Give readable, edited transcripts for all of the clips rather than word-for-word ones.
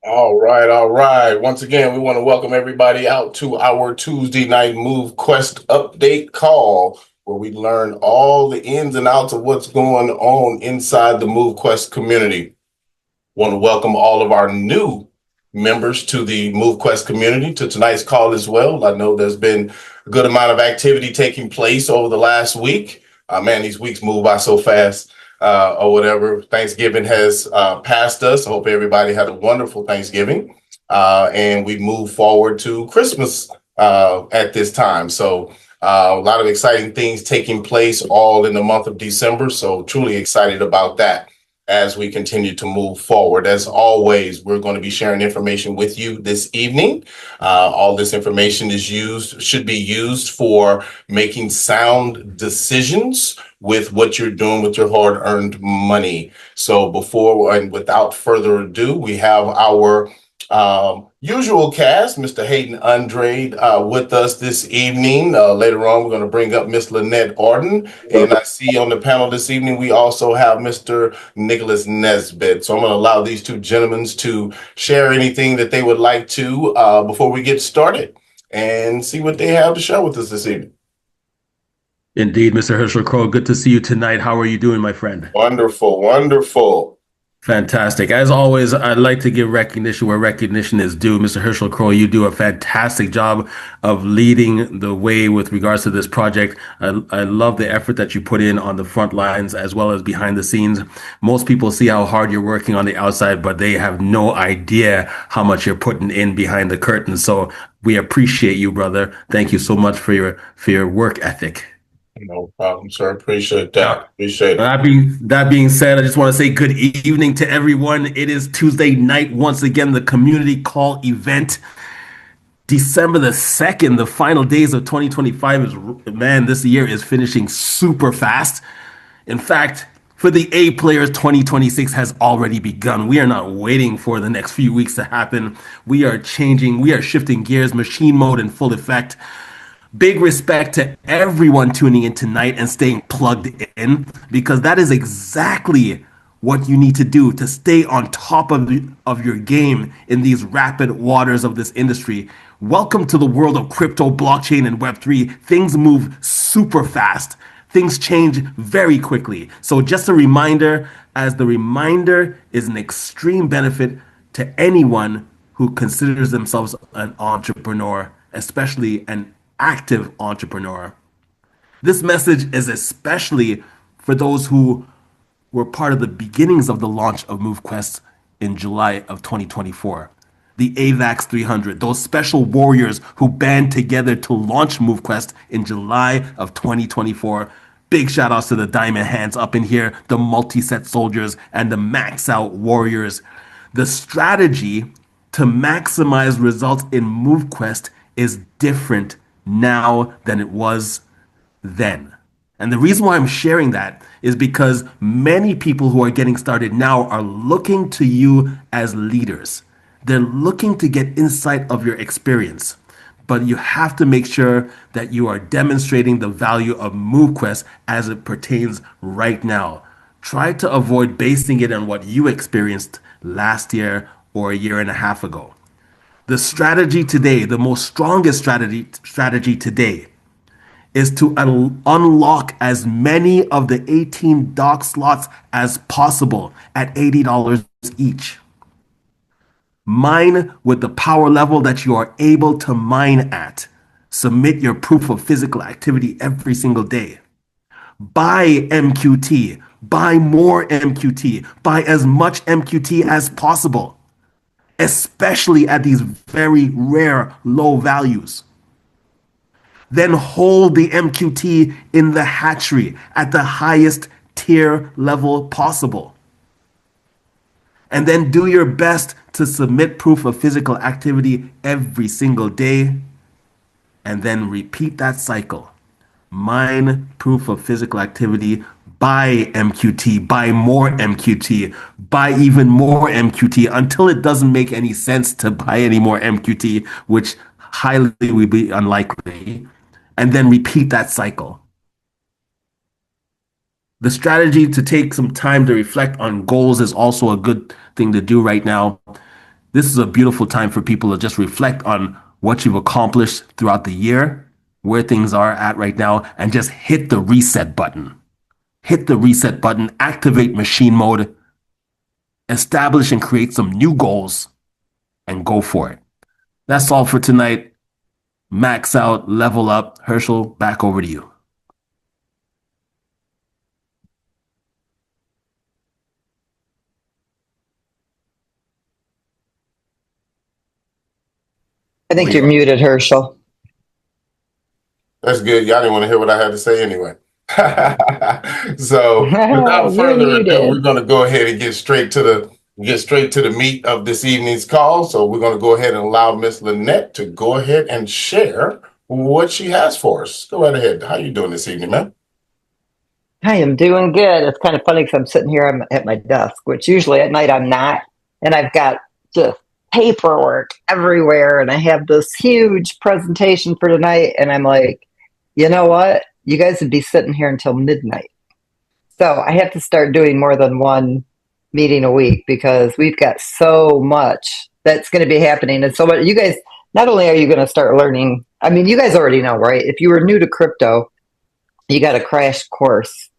All right, all right. Once again, we want to welcome everybody out to our Tuesday night MoveQuest update call, where we learn all the ins and outs of what's going on inside the MoveQuest community. Want to welcome all of our new members to the MoveQuest community to tonight's call as well. I know there's been a good amount of activity taking place over the last week. Man, these weeks move by so fast. Or whatever. Thanksgiving has passed us. I hope everybody had a wonderful Thanksgiving. And we move forward to Christmas at this time. So a lot of exciting things taking place all in the month of December. So truly excited about that as we continue to move forward. As always, we're going to be sharing information with you this evening. All this information should be used for making sound decisions with what you're doing with your hard-earned money. So before and without further ado, we have our usual cast, Mr. Hayden Andrade, with us this evening. Later on, we're going to bring up Miss Linette Artin. And I see on the panel this evening, we also have Mr. Nicholas Nesbitt. So I'm going to allow these two gentlemen to share anything that they would like to before we get started and see what they have to share with us this evening. Indeed, Mr. Herschel Crow, good to see you tonight. How are you doing, my friend? Wonderful, wonderful. Fantastic. As always, I'd like to give recognition where recognition is due. Mr. Herschel Crow, you do a fantastic job of leading the way with regards to this project. I love the effort that you put in on the front lines as well as behind the scenes. Most people see how hard you're working on the outside, but they have no idea how much you're putting in behind the curtain. So we appreciate you, brother. Thank you so much for your work ethic. No problem, sir. Appreciate that. Appreciate it. That being said, I just want to say good evening to everyone. It is Tuesday night once again, the community call event. December the 2nd, the final days of 2025 this year is finishing super fast. In fact, for the A players, 2026 has already begun. We are not waiting for the next few weeks to happen. We are shifting gears, machine mode in full effect. Big respect to everyone tuning in tonight and staying plugged in, because that is exactly what you need to do to stay on top of your game in these rapid waters of this industry. Welcome to the world of crypto, blockchain, and Web3. Things move super fast. Things change very quickly. So just a reminder, as the reminder is an extreme benefit to anyone who considers themselves an entrepreneur, especially an active entrepreneur. This message is especially for those who were part of the beginnings of the launch of MoveQuest in July of 2024. The AVAX 300, those special warriors who band together to launch MoveQuest in July of 2024. Big shout outs to the diamond hands up in here, the multi-set soldiers, and the max out warriors. The strategy to maximize results in MoveQuest is different now than it was then. And the reason why I'm sharing that is because many people who are getting started now are looking to you as leaders. They're looking to get insight of your experience, but you have to make sure that you are demonstrating the value of MoveQuest as it pertains right now. Try to avoid basing it on what you experienced last year or a year and a half ago. The strategy today, the most strongest strategy today, is to unlock as many of the 18 dock slots as possible at $80 each. Mine with the power level that you are able to mine at. Submit your proof of physical activity every single day. Buy MQT. Buy more MQT. Buy as much MQT as possible, especially at these very rare low values. Then hold the MQT in the hatchery at the highest tier level possible. And then do your best to submit proof of physical activity every single day. And then repeat that cycle. Mine proof of physical activity, buy MQT, buy more MQT, buy even more MQT until it doesn't make any sense to buy any more MQT, which highly would be unlikely, and then repeat that cycle. The strategy to take some time to reflect on goals is also a good thing to do right now. this is a beautiful time for people to just reflect on what you've accomplished throughout the year, where things are at right now, and just hit the reset button. Hit the reset button, activate machine mode, establish and create some new goals, and go for it. That's all for tonight. Max out, level up. Herschel, back over to you. I think you're muted, Herschel. That's good. Y'all didn't want to hear what I had to say anyway. So without further ado, we're going to go ahead and get straight to the meat of this evening's call. So we're going to go ahead and allow Miss Linette to go ahead and share what she has for us. Go right ahead. How you doing this evening, man? I am doing good. It's kind of funny because I'm sitting here at my desk, which usually at night I'm not. And I've got just paperwork everywhere. And I have this huge presentation for tonight. And I'm like, you know what? You guys would be sitting here until midnight. So I have to start doing more than one meeting a week because we've got so much that's going to be happening. And so what you guys, not only are you going to start learning, I mean, you guys already know, right? If you were new to crypto, you got a crash course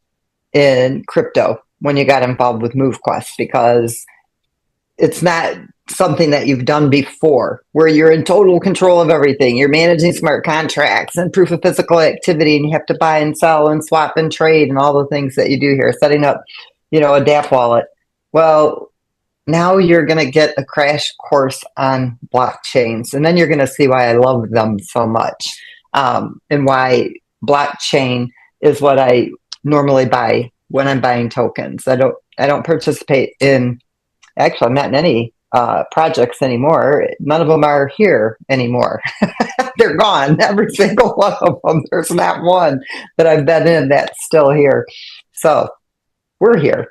in crypto when you got involved with MoveQuest because it's not something that you've done before where you're in total control of everything. You're managing smart contracts and proof of physical activity, and you have to buy and sell and swap and trade and all the things that you do here, setting up, a DApp wallet. Well, now you're going to get a crash course on blockchains, and then you're going to see why I love them so much, and why blockchain is what I normally buy when I'm buying tokens. I don't participate in, actually, I'm not in any projects anymore. None of them are here anymore. They're gone. Every single one of them. There's not one that I've been in that's still here. So we're here.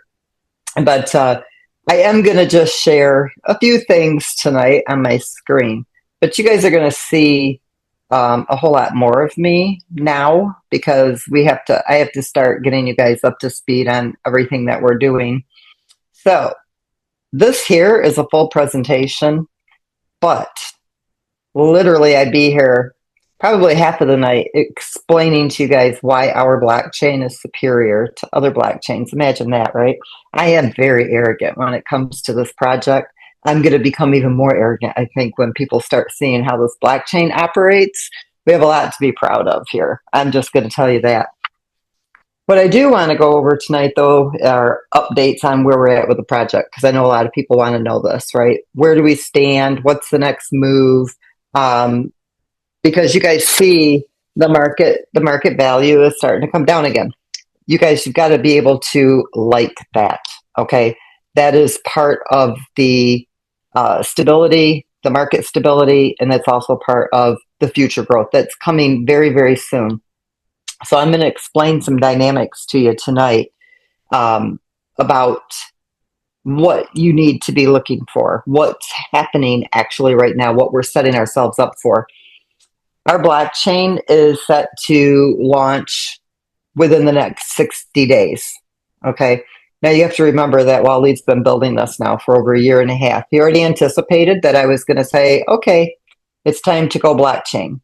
But I am going to just share a few things tonight on my screen. But you guys are going to see a whole lot more of me now because I have to start getting you guys up to speed on everything that we're doing. So this here is a full presentation, but literally I'd be here probably half of the night explaining to you guys why our blockchain is superior to other blockchains. Imagine that, right? I am very arrogant when it comes to this project. I'm going to become even more arrogant, I think, when people start seeing how this blockchain operates. We have a lot to be proud of here. I'm just going to tell you that. What I do want to go over tonight, though, are updates on where we're at with the project, because I know a lot of people want to know this, right? Where do we stand? What's the next move? Because you guys see the market value is starting to come down again. You guys, you've got to be able to like that, okay? That is part of the stability, the market stability, and that's also part of the future growth that's coming very, very soon. So I'm going to explain some dynamics to you tonight about what you need to be looking for, what's happening actually right now, what we're setting ourselves up for. Our blockchain is set to launch within the next 60 days. Okay. Now you have to remember that Walid's been building this now for over a year and a half. He already anticipated that I was going to say, okay, it's time to go blockchain.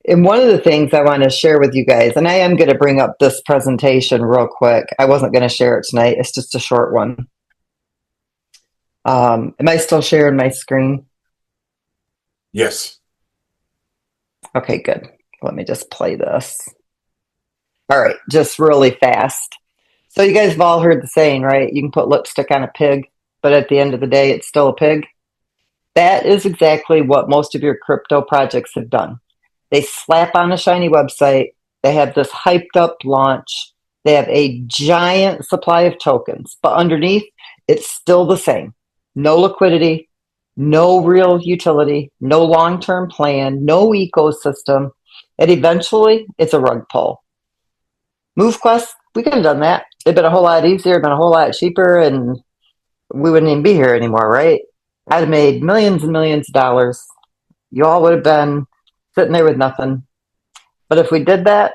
And one of the things I want to share with you guys, and I am going to bring up this presentation real quick. I wasn't going to share it tonight. It's just a short one. Am I still sharing my screen? Yes. Okay, good. Let me just play this. All right, just really fast. So you guys have all heard the saying, right? You can put lipstick on a pig, but at the end of the day, it's still a pig. That is exactly what most of your crypto projects have done. They slap on a shiny website. They have this hyped up launch. They have a giant supply of tokens, but underneath, it's still the same. No liquidity, no real utility, no long-term plan, no ecosystem. And eventually, it's a rug pull. MoveQuest, we could have done that. It'd been a whole lot easier, been a whole lot cheaper, and we wouldn't even be here anymore, right? I'd have made millions and millions of dollars. You all would have been sitting there with nothing. But if we did that,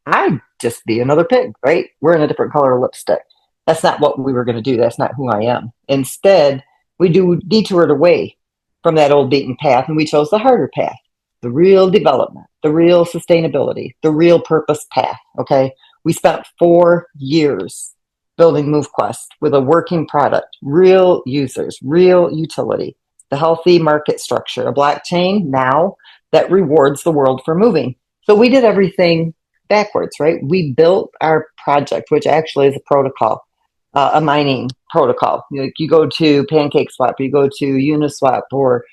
I'd just be another pig, right? We're in a different color of lipstick. That's not what we were going to do. That's not who I am. Instead, We detoured away from that old beaten path, and we chose the harder path, the real development, the real sustainability, the real purpose path. Okay. We spent 4 years building MoveQuest with a working product, real users, real utility, the healthy market structure, a blockchain now that rewards the world for moving. So we did everything backwards, right? We built our project, which actually is a protocol, a mining protocol. You go to PancakeSwap, you go to Uniswap, or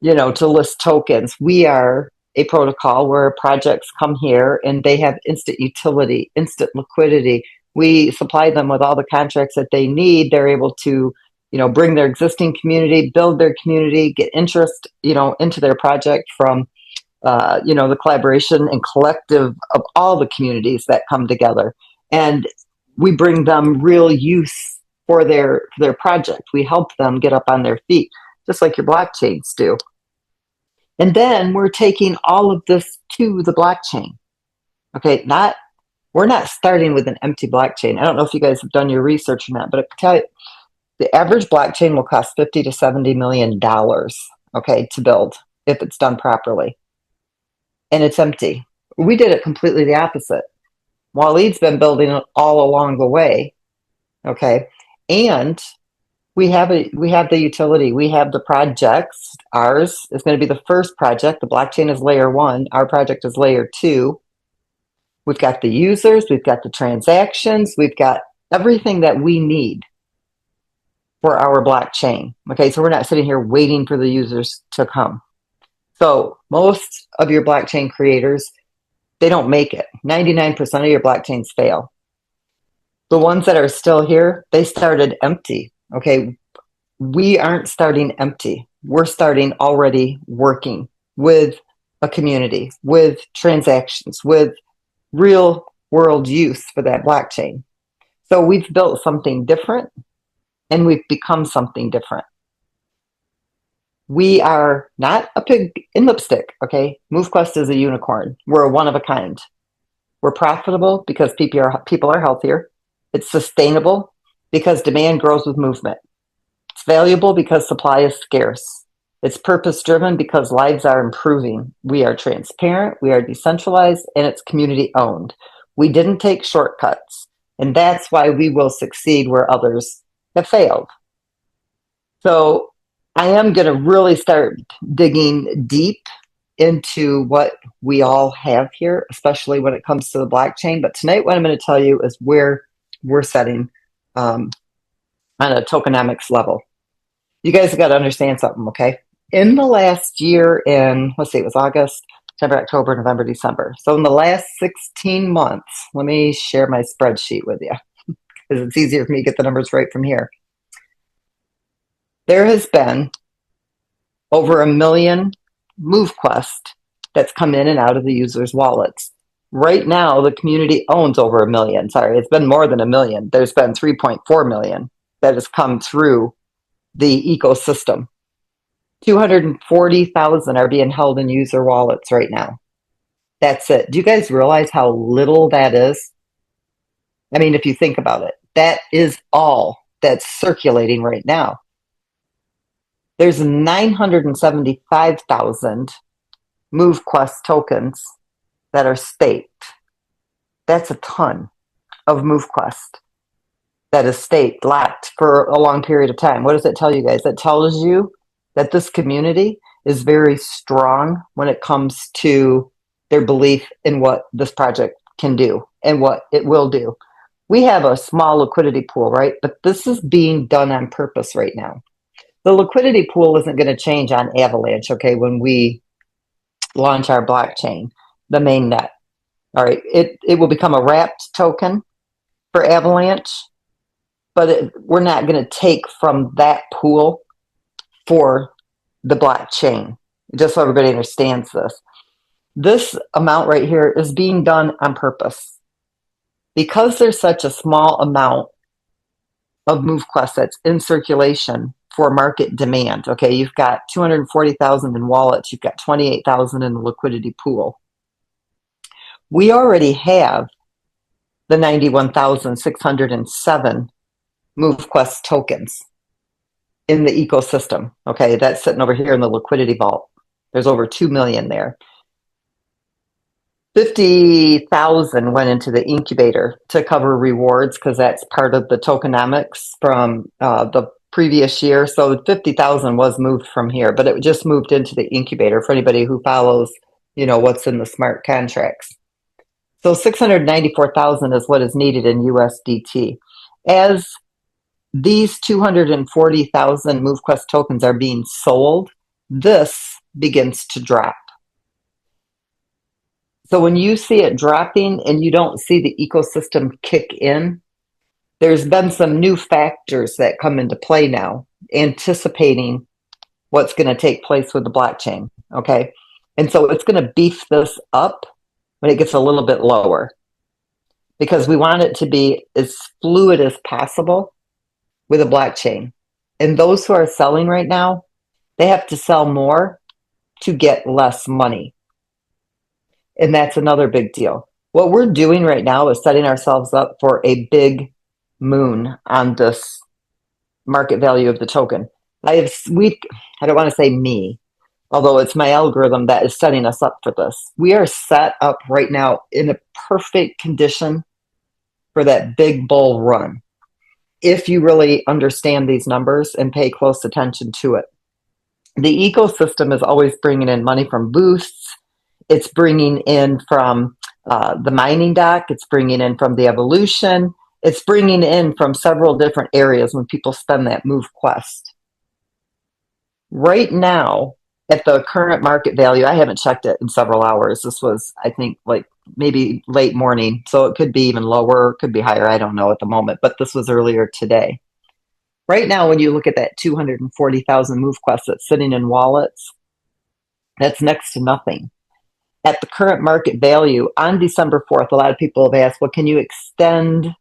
to list tokens. We are a protocol where projects come here and they have instant utility, instant liquidity. We supply them with all the contracts that they need. They're able to, bring their existing community, build their community, get interest, into their project from, the collaboration and collective of all the communities that come together. And we bring them real use for their project. We help them get up on their feet, just like your blockchains do. And then we're taking all of this to the blockchain. Okay, we're not starting with an empty blockchain. I don't know if you guys have done your research on that, but I can tell you the average blockchain will cost $50 to $70 million, okay, to build if it's done properly. And it's empty. We did it completely the opposite. Waleed's been building it all along the way, okay, and we have the utility. We have the projects. Ours is going to be the first project. The blockchain is layer 1. Our project is layer 2. We've got the users. We've got the transactions. We've got everything that we need for our blockchain. Okay, so we're not sitting here waiting for the users to come. So most of your blockchain creators, they don't make it. 99% of your blockchains fail. The ones that are still here, they started empty. Okay, we aren't starting empty. We're starting already working with a community, with transactions, with real world use for that blockchain. So we've built something different and we've become something different. We are not a pig in lipstick, okay? MoveQuest is a unicorn. We're a one of a kind. We're profitable because people are healthier. It's sustainable because demand grows with movement. It's valuable because supply is scarce. It's purpose-driven because lives are improving. We are transparent, we are decentralized, and it's community-owned. We didn't take shortcuts, and that's why we will succeed where others have failed. So I am going to really start digging deep into what we all have here, especially when it comes to the blockchain. But tonight, what I'm going to tell you is where we're setting on a tokenomics level. You guys have got to understand something, okay? In the last year, it was August, September, October, November, December. So in the last 16 months, let me share my spreadsheet with you because it's easier for me to get the numbers right from here. There has been over 1 million MoveQuest that's come in and out of the users' wallets. Right now, the community owns over 1 million. Sorry, it's been more than 1 million. There's been 3.4 million that has come through the ecosystem. 240,000 are being held in user wallets right now. That's it. Do you guys realize how little that is? I mean, if you think about it, that is all that's circulating right now. There's 975,000 MoveQuest tokens that are staked. That's a ton of MoveQuest that is staked, locked for a long period of time. What does it tell you guys? It tells you that this community is very strong when it comes to their belief in what this project can do and what it will do. We have a small liquidity pool, right? But this is being done on purpose right now. The liquidity pool isn't going to change on Avalanche, okay, when we launch our blockchain, the main net. All right, it will become a wrapped token for Avalanche, but we're not going to take from that pool for the blockchain, just so everybody understands this. This amount right here is being done on purpose. Because there's such a small amount of MoveQuest that's in circulation for market demand, okay, you've got 240,000 in wallets, you've got 28,000 in the liquidity pool. We already have the 91,607 MoveQuest tokens in the ecosystem. Okay, that's sitting over here in the liquidity vault. There's over 2 million there. 50,000 went into the incubator to cover rewards because that's part of the tokenomics from the previous year. So 50,000 was moved from here, but it just moved into the incubator for anybody who follows, what's in the smart contracts. So 694,000 is what is needed in USDT. As these 240,000 MoveQuest tokens are being sold, this begins to drop. So when you see it dropping and you don't see the ecosystem kick in, there's been some new factors that come into play now, anticipating what's going to take place with the blockchain. Okay. And so it's going to beef this up when it gets a little bit lower because we want it to be as fluid as possible with a blockchain. And those who are selling right now, they have to sell more to get less money. And that's another big deal. What we're doing right now is setting ourselves up for a big moon on this market value of the token. I don't want to say me, although it's my algorithm that is setting us up for this. We are set up right now in a perfect condition for that big bull run, if you really understand these numbers and pay close attention to it. The ecosystem is always bringing in money from boosts. It's bringing in from the mining dock. It's bringing in from the evolution. It's bringing in from several different areas when people spend that MoveQuest. Right now, at the current market value, I haven't checked it in several hours. This was, I think, like maybe late morning. So it could be even lower, could be higher. I don't know at the moment, but this was earlier today. Right now, when you look at that 240,000 MoveQuest that's sitting in wallets, that's next to nothing. At the current market value on December 4th, a lot of people have asked, well, can you extend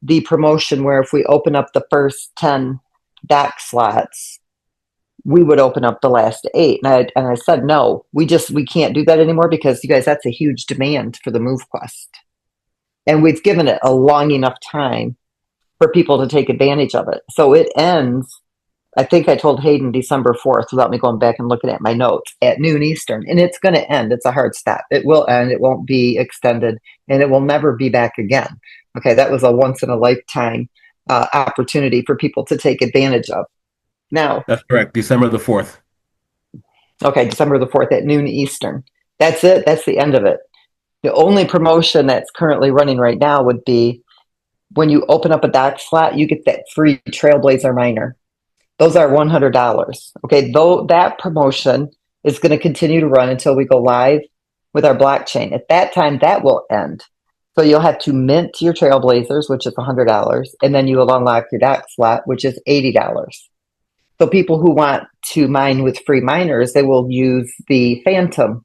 the promotion where if we open up the first 10 DAC slots, we would open up the last 8? And I said, no, we can't do that anymore because, you guys, that's a huge demand for the MoveQuest. And we've given it a long enough time for people to take advantage of it. So it ends, I think I told Hayden December 4th without me going back and looking at my notes, at noon Eastern. And it's going to end. It's a hard stop. It will end. It won't be extended. And it will never be back again. Okay, that was a once-in-a-lifetime opportunity for people to take advantage of. Now, that's correct. December the 4th. Okay, December the 4th at noon Eastern. That's it. That's the end of it. The only promotion that's currently running right now would be when you open up a DAC slot, you get that free Trailblazer miner. Those are $100. Okay, though that promotion is going to continue to run until we go live with our blockchain. At that time, that will end. So you'll have to mint your Trailblazers, which is $100, and then you will unlock your DAC slot, which is $80. So people who want to mine with free miners, they will use the Phantom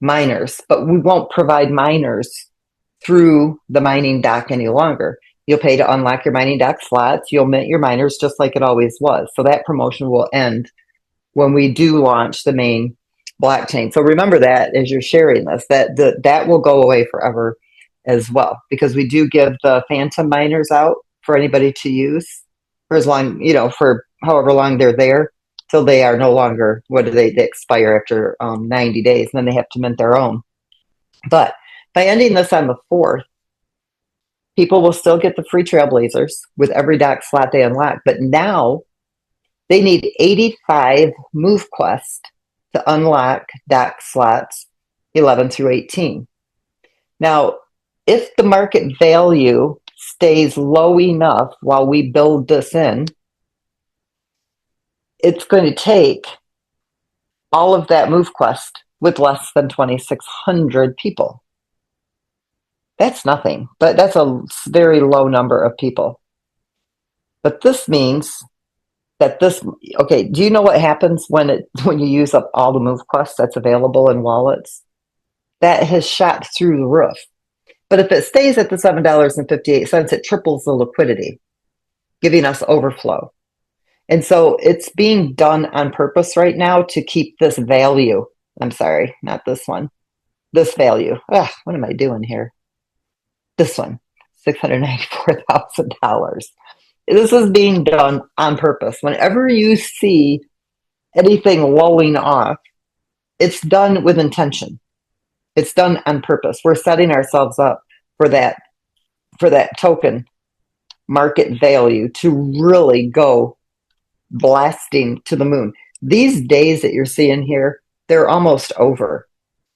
miners, but we won't provide miners through the mining dock any longer. You'll pay to unlock your mining dock slots. You'll mint your miners just like it always was. So that promotion will end when we do launch the main blockchain. So remember that as you're sharing this, that will go away forever as well, because we do give the Phantom miners out for anybody to use for as long, for however long they're there, till they are no longer, they expire after 90 days, and then they have to mint their own. But by ending this on the 4th, people will still get the free Trailblazers with every DAC slot they unlock. But now they need 85 MoveQuest to unlock DAC slots 11 through 18. Now, if the market value stays low enough while we build this in, it's going to take all of that MoveQuest with less than 2,600 people. That's nothing, but that's a very low number of people. But this means that okay, do you know what happens when you use up all the MoveQuest that's available in wallets? That has shot through the roof. But if it stays at the $7.58, it triples the liquidity, giving us overflow. And so it's being done on purpose right now to keep this value. I'm sorry, not this one. This value. What am I doing here? This one, $694,000. This is being done on purpose. Whenever you see anything lulling off, it's done with intention. It's done on purpose. We're setting ourselves up for that token market value to really go blasting to the moon. These days that you're seeing here, they're almost over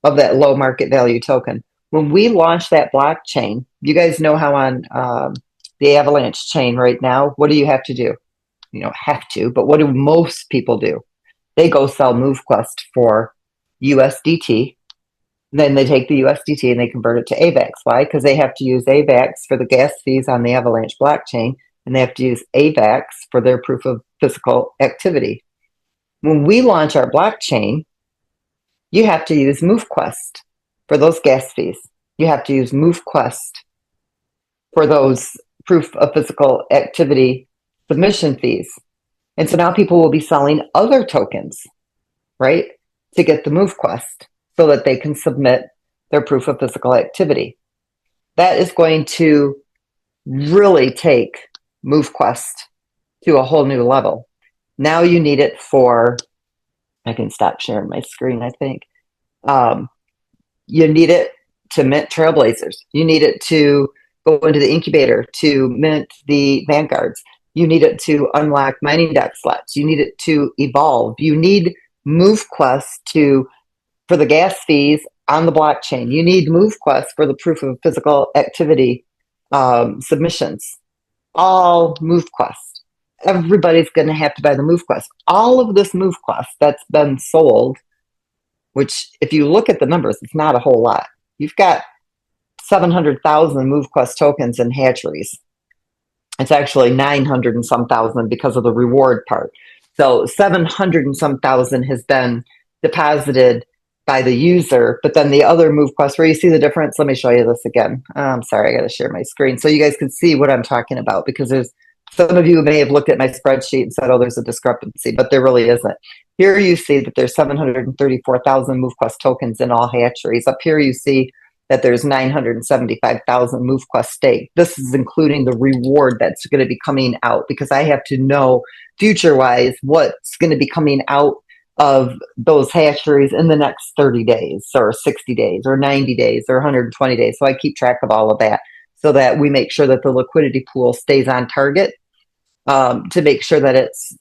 of that low market value token. When we launch that blockchain, you guys know how on the Avalanche chain right now, what do you have to do? You don't have to, but what do most people do? They go sell MoveQuest for USDT. Then they take the USDT and they convert it to AVAX. Why? Because they have to use AVAX for the gas fees on the Avalanche blockchain, and they have to use AVAX for their proof of physical activity. When we launch our blockchain, you have to use MoveQuest for those gas fees. You have to use MoveQuest for those proof of physical activity submission fees. And so now people will be selling other tokens, right, to get the MoveQuest so that they can submit their proof of physical activity. That is going to really take MoveQuest to a whole new level. Now you need it for, I can stop sharing my screen, I think. You need it to mint Trailblazers. You need it to go into the incubator to mint the Vanguards. You need it to unlock mining deck slots. You need it to evolve. You need MoveQuest for the gas fees on the blockchain. You need MoveQuest for the proof of physical activity submissions. All MoveQuest. Everybody's going to have to buy the MoveQuest. All of this MoveQuest that's been sold, which if you look at the numbers, it's not a whole lot. You've got 700,000 MoveQuest tokens in hatcheries. It's actually 900 and some thousand because of the reward part. So 700 and some thousand has been deposited by the user, but then the other MoveQuest, where you see the difference, let me show you this again. I'm sorry, I got to share my screen so you guys can see what I'm talking about, because there's some of you may have looked at my spreadsheet and said, oh, there's a discrepancy, but there really isn't. Here you see that there's 734,000 MoveQuest tokens in all hatcheries. Up here you see that there's 975,000 MoveQuest stake. This is including the reward that's going to be coming out, because I have to know future-wise what's going to be coming out of those hatcheries in the next 30 days or 60 days or 90 days or 120 days. So I keep track of all of that so that we make sure that the liquidity pool stays on target, to make sure that it's,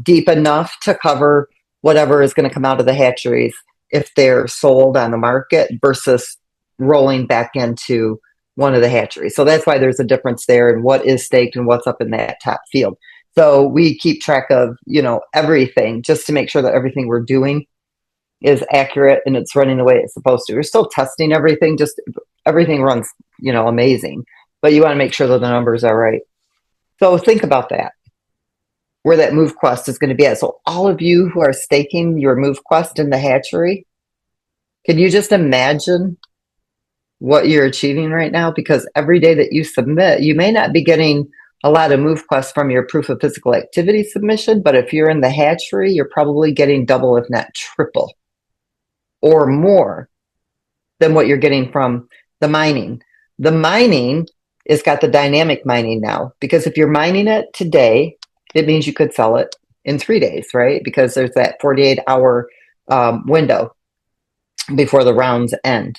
deep enough to cover whatever is going to come out of the hatcheries if they're sold on the market versus rolling back into one of the hatcheries. So that's why there's a difference there in what is staked and what's up in that top field. So we keep track of, everything just to make sure that everything we're doing is accurate and it's running the way it's supposed to. We're still testing everything, just everything runs, amazing, but you want to make sure that the numbers are right. So think about that, where that MoveQuest is going to be at. So all of you who are staking your MoveQuest in the hatchery, can you just imagine what you're achieving right now? Because every day that you submit, you may not be getting a lot of MoveQuest from your proof of physical activity submission, but if you're in the hatchery, you're probably getting double, if not triple, or more than what you're getting from the mining. The mining is got the dynamic mining now, because if you're mining it today, it means you could sell it in 3 days, right? Because there's that 48-hour window before the rounds end.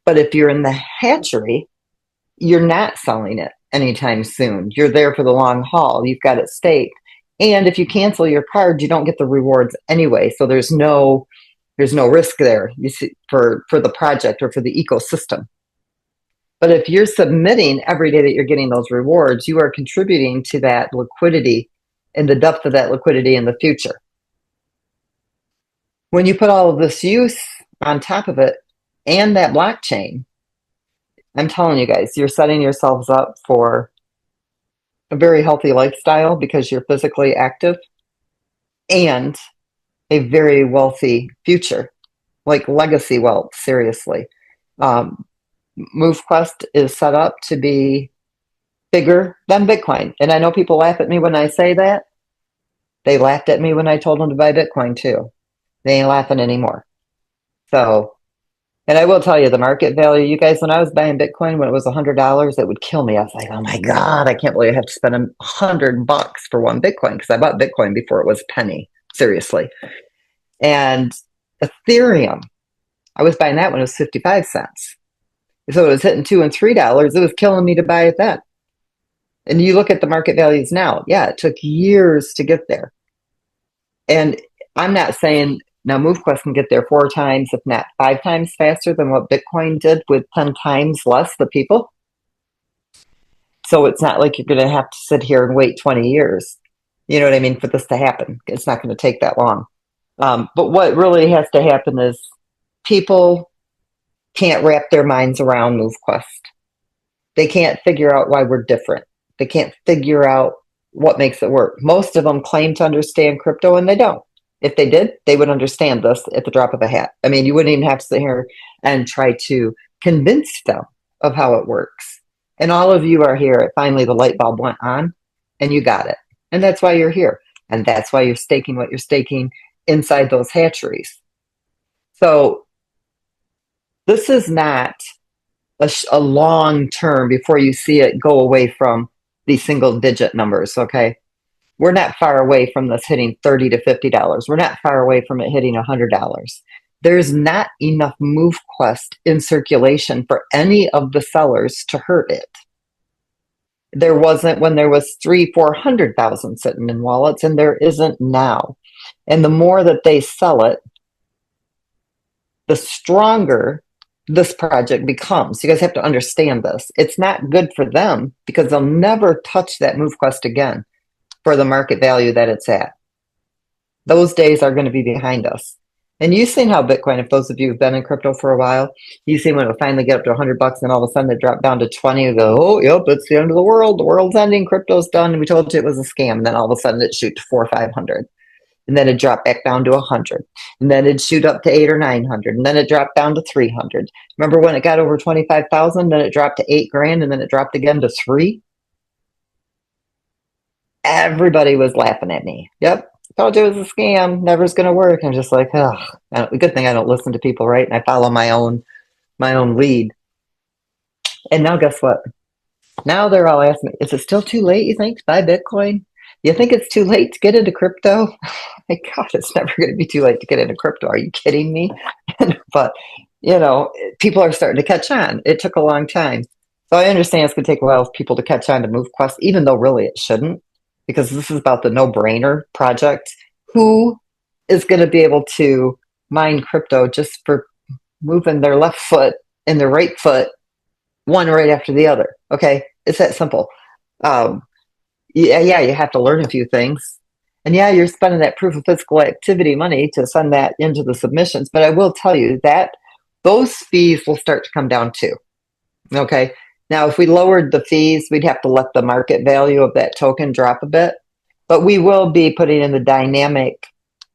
But if you're in the hatchery, you're not selling it anytime soon. You're there for the long haul. You've got it staked. And if you cancel your card, you don't get the rewards anyway. So there's no risk there, you see, for the project or for the ecosystem. But if you're submitting every day that you're getting those rewards, you are contributing to that liquidity and the depth of that liquidity in the future. When you put all of this use on top of it and that blockchain, I'm telling you guys, you're setting yourselves up for a very healthy lifestyle because you're physically active and a very wealthy future, like legacy wealth, seriously. MoveQuest is set up to be bigger than Bitcoin. And I know people laugh at me when I say that. They laughed at me when I told them to buy Bitcoin too. They ain't laughing anymore. So And I will tell you, the market value, you guys, when I was buying Bitcoin, when it was $100, it would kill me. I was like, oh my God, I can't believe I have to spend $100 for one Bitcoin, because I bought Bitcoin before it was a penny. Seriously. And Ethereum, I was buying that when it was 55 cents. So it was hitting $2 and $3. It was killing me to buy it then. And you look at the market values now. Yeah, it took years to get there. And I'm not saying now MoveQuest can get there 4 times, if not 5 times faster than what Bitcoin did with 10 times less the people. So it's not like you're going to have to sit here and wait 20 years. You know what I mean? For this to happen. It's not going to take that long. But what really has to happen is people can't wrap their minds around MoveQuest. They can't figure out why we're different. They can't figure out what makes it work. Most of them claim to understand crypto, and they don't. If they did, they would understand this at the drop of a hat. I mean, you wouldn't even have to sit here and try to convince them of how it works. And all of you are here. Finally, the light bulb went on, and you got it. And that's why you're here. And that's why you're staking what you're staking inside those hatcheries. So this is not a long term before you see it go away from these single digit numbers, okay? We're not far away from this hitting $30 to $50. We're not far away from it hitting $100. There's not enough MoveQuest in circulation for any of the sellers to hurt it. There wasn't when there was 300,000-400,000 sitting in wallets, and there isn't now. And the more that they sell it, the stronger this project becomes. You guys have to understand this. It's not good for them because they'll never touch that MoveQuest again for the market value that it's at. Those days are going to be behind us. And you've seen how Bitcoin, if those of you who've been in crypto for a while, you've seen when it finally get up to $100 and all of a sudden it dropped down to 20, you go, oh, yep, it's the end of the world. The world's ending. Crypto's done. And we told you it was a scam. And then all of a sudden it shoot to 400 or 500. And then it dropped back down to 100. And then it'd shoot up to 800 or 900. And then it dropped down to 300. Remember when it got over 25,000, then it dropped to $8,000, and then it dropped again to 3? Everybody was laughing at me. Yep. Told you it was a scam. Never's going to work. I'm just like, oh, good thing I don't listen to people, right? And I follow my own lead. And now guess what? Now they're all asking me, is it still too late, you think, to buy Bitcoin? You think it's too late to get into crypto? My God, it's never going to be too late to get into crypto. Are you kidding me? But, you know, people are starting to catch on. It took a long time. So I understand it's going to take a while for people to catch on to MoveQuest, even though really it shouldn't, because this is about the no-brainer project. Who is going to be able to mine crypto just for moving their left foot and their right foot, one right after the other? Okay, it's that simple. Yeah, you have to learn a few things. And yeah, you're spending that proof of physical activity money to send that into the submissions. But I will tell you that those fees will start to come down too. Okay. Now, if we lowered the fees, we'd have to let the market value of that token drop a bit. But we will be putting in the dynamic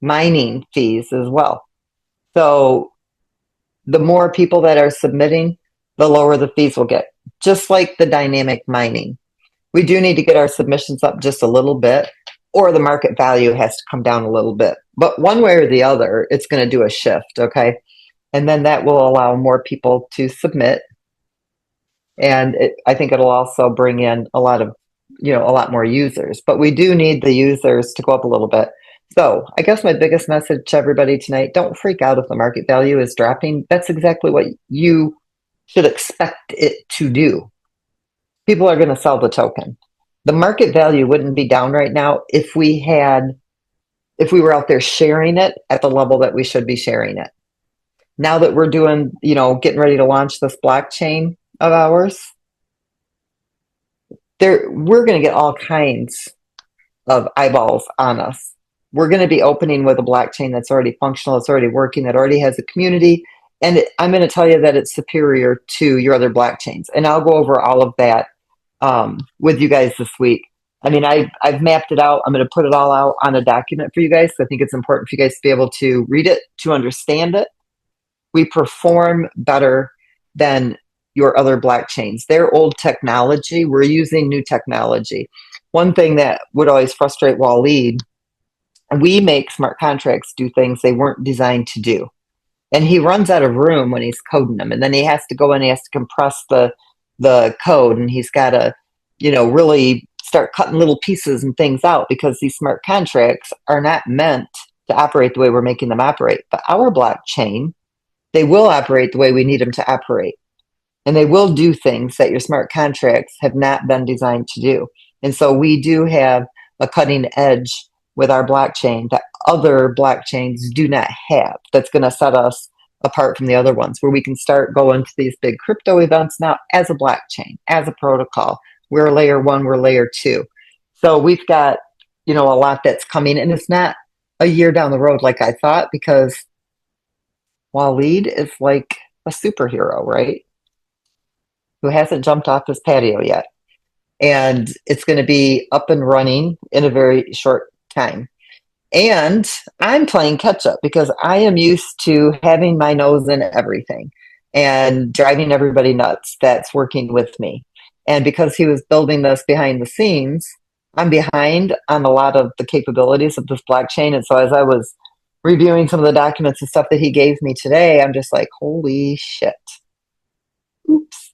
mining fees as well. So the more people that are submitting, the lower the fees will get, just like the dynamic mining. We do need to get our submissions up just a little bit, or the market value has to come down a little bit. But one way or the other, it's going to do a shift, okay? And then that will allow more people to submit. And I think it'll also bring in a lot more users. But we do need the users to go up a little bit. So I guess my biggest message to everybody tonight, don't freak out if the market value is dropping. That's exactly what you should expect it to do. People are going to sell the token. The market value wouldn't be down right now if we were out there sharing it at the level that we should be sharing it. Now that we're doing, getting ready to launch this blockchain of ours, we're going to get all kinds of eyeballs on us. We're going to be opening with a blockchain that's already functional, that's already working, that already has a community. And I'm going to tell you that it's superior to your other blockchains. And I'll go over all of that with you guys this week. I mean, I've mapped it out. I'm going to put it all out on a document for you guys. I think it's important for you guys to be able to read it, to understand it. We perform better than your other blockchains. They're old technology. We're using new technology. One thing that would always frustrate Waleed, we make smart contracts do things they weren't designed to do. and he runs out of room when he's coding them, and then he has to go in, he has to compress the code, and he's got to, really start cutting little pieces and things out, because these smart contracts are not meant to operate the way we're making them operate. But our blockchain, they will operate the way we need them to operate. And they will do things that your smart contracts have not been designed to do. And so we do have a cutting edge with our blockchain that other blockchains do not have, that's going to set us apart from the other ones, where we can start going to these big crypto events now as a blockchain, as a protocol. We're layer 1, we're layer 2. So we've got, a lot that's coming, and it's not a year down the road like I thought, because Waleed is like a superhero, right? Who hasn't jumped off his patio yet. And it's going to be up and running in a very short time. And I'm playing catch up, because I am used to having my nose in everything and driving everybody nuts that's working with me. And because he was building this behind the scenes, I'm behind on a lot of the capabilities of this blockchain. And so as I was reviewing some of the documents and stuff that he gave me today, I'm just like, holy shit. Oops.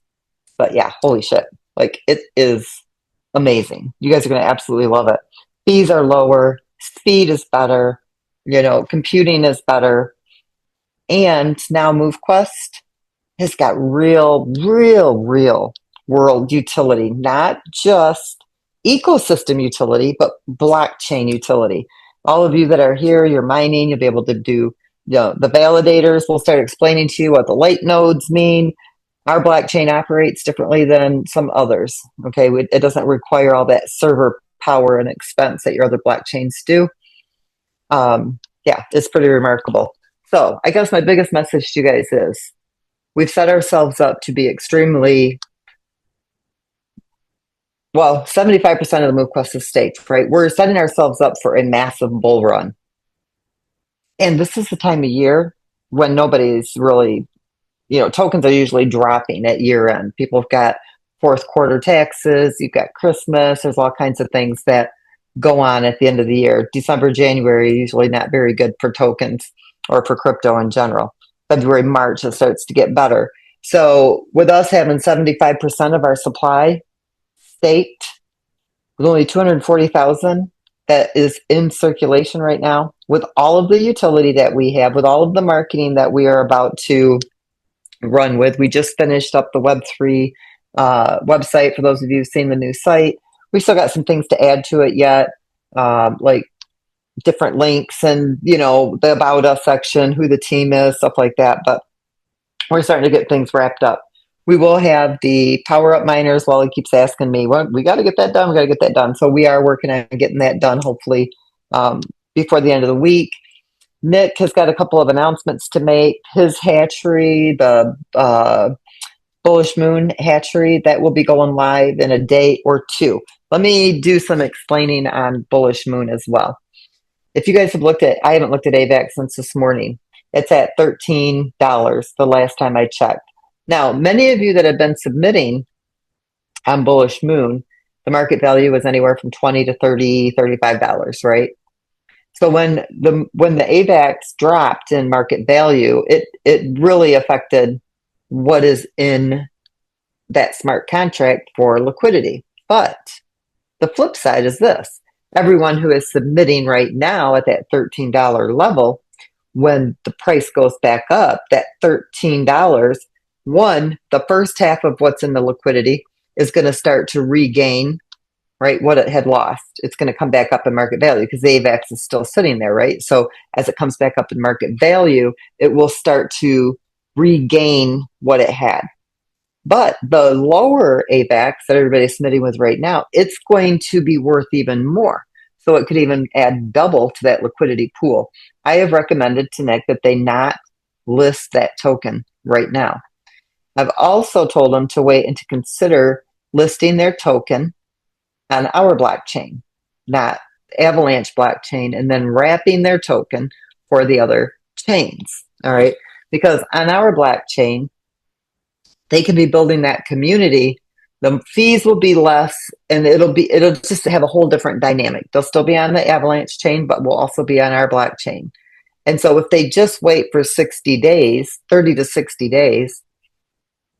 But yeah, holy shit. Like, it is amazing. You guys are going to absolutely love it. Fees are lower. Speed is better. Computing is better. And now MoveQuest has got real world utility, not just ecosystem utility, but blockchain utility. All of you that are here, you're mining, you'll be able to do, the validators will start explaining to you what the light nodes mean. Our blockchain operates differently than some others. Okay, it doesn't require all that server power and expense that your other blockchains do. Yeah, it's pretty remarkable. So I guess my biggest message to you guys is we've set ourselves up to be extremely, 75% of the MoveQuest is staked, right? We're setting ourselves up for a massive bull run. And this is the time of year when nobody's really, tokens are usually dropping at year end. People have got fourth quarter taxes, you've got Christmas, there's all kinds of things that go on at the end of the year. December, January, usually not very good for tokens or for crypto in general. February, March, it starts to get better. So with us having 75% of our supply staked, with only 240,000 that is in circulation right now, with all of the utility that we have, with all of the marketing that we are about to run with. We just finished up the Web3 website. For those of you who've seen the new site, we still got some things to add to it yet, like different links and, the About Us section, who the team is, stuff like that. But we're starting to get things wrapped up. We will have the power up miners. Well, he keeps asking me, well, we got to get that done. We got to get that done. So we are working on getting that done, hopefully, before the end of the week. Nick has got a couple of announcements to make. His hatchery, the Bullish Moon hatchery, that will be going live in a day or two. Let me do some explaining on Bullish Moon as well. If you guys have I haven't looked at AVAX since this morning. It's at $13 the last time I checked. Now, many of you that have been submitting on Bullish Moon, the market value was anywhere from $20 to $30, $35, right? So when the AVAX dropped in market value, it really affected what is in that smart contract for liquidity. But the flip side is this. Everyone who is submitting right now at that $13 level, when the price goes back up, that $13, the first half of what's in the liquidity is going to start to regain, right, what it had lost. It's going to come back up in market value because the AVAX is still sitting there, right? So as it comes back up in market value, it will start to regain what it had. But the lower AVAX that everybody's submitting with right now, it's going to be worth even more. So it could even add double to that liquidity pool. I have recommended to Nick that they not list that token right now. I've also told them to wait and to consider listing their token on our blockchain, not Avalanche blockchain, and then wrapping their token for the other chains. All right. Because on our blockchain, they can be building that community. The fees will be less, and it'll just have a whole different dynamic. They'll still be on the Avalanche chain, but will also be on our blockchain. And so if they just wait for 60 days, 30 to 60 days,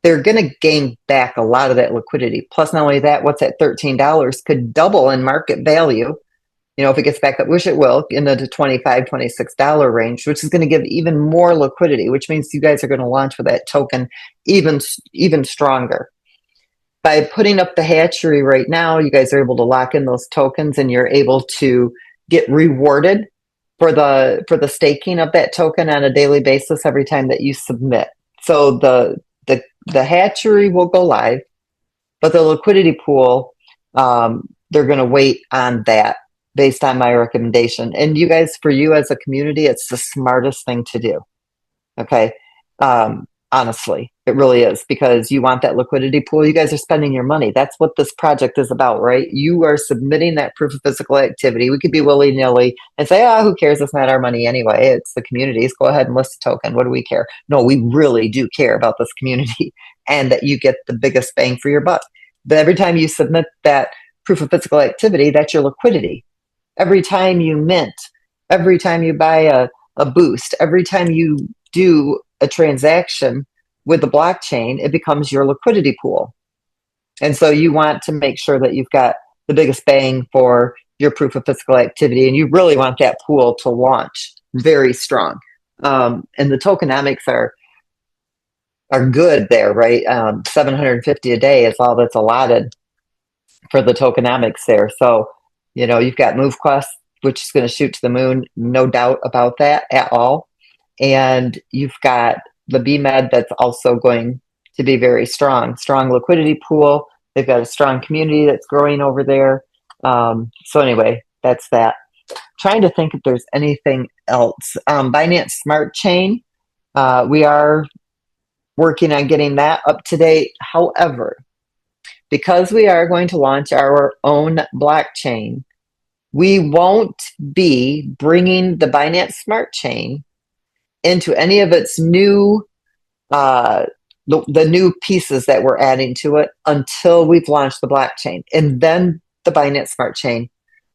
they're going to gain back a lot of that liquidity. Plus, not only that, what's at $13 could double in market value. If it gets back up, which it will, into the $25, $26 range, which is going to give even more liquidity, which means you guys are going to launch with that token even stronger. By putting up the hatchery right now, you guys are able to lock in those tokens, and you're able to get rewarded for the staking of that token on a daily basis every time that you submit. So the hatchery will go live, but the liquidity pool, they're going to wait on that based on my recommendation. And you guys, for you as a community, it's the smartest thing to do. Okay. Honestly, it really is, because you want that liquidity pool. You guys are spending your money. That's what this project is about, right? You are submitting that proof of physical activity. We could be willy-nilly and say, who cares? It's not our money anyway. It's the community's. Go ahead and list a token. What do we care? No, we really do care about this community and that you get the biggest bang for your buck. But every time you submit that proof of physical activity, that's your liquidity. Every time you mint, every time you buy a boost, every time you do a transaction with the blockchain, it becomes your liquidity pool. And so you want to make sure that you've got the biggest bang for your proof of physical activity, and you really want that pool to launch very strong. And the tokenomics are good there, right? 750 a day is all that's allotted for the tokenomics there. So, you've got MoveQuest, which is going to shoot to the moon, no doubt about that at all. And you've got the BMed that's also going to be very strong liquidity pool. They've got a strong community that's growing over there. So anyway, that's that. Trying to think if there's anything else. Binance Smart Chain, we are working on getting that up to date. However, because we are going to launch our own blockchain, we won't be bringing the Binance Smart Chain into any of its new, the new pieces that we're adding to it until we've launched the blockchain. And then the Binance Smart Chain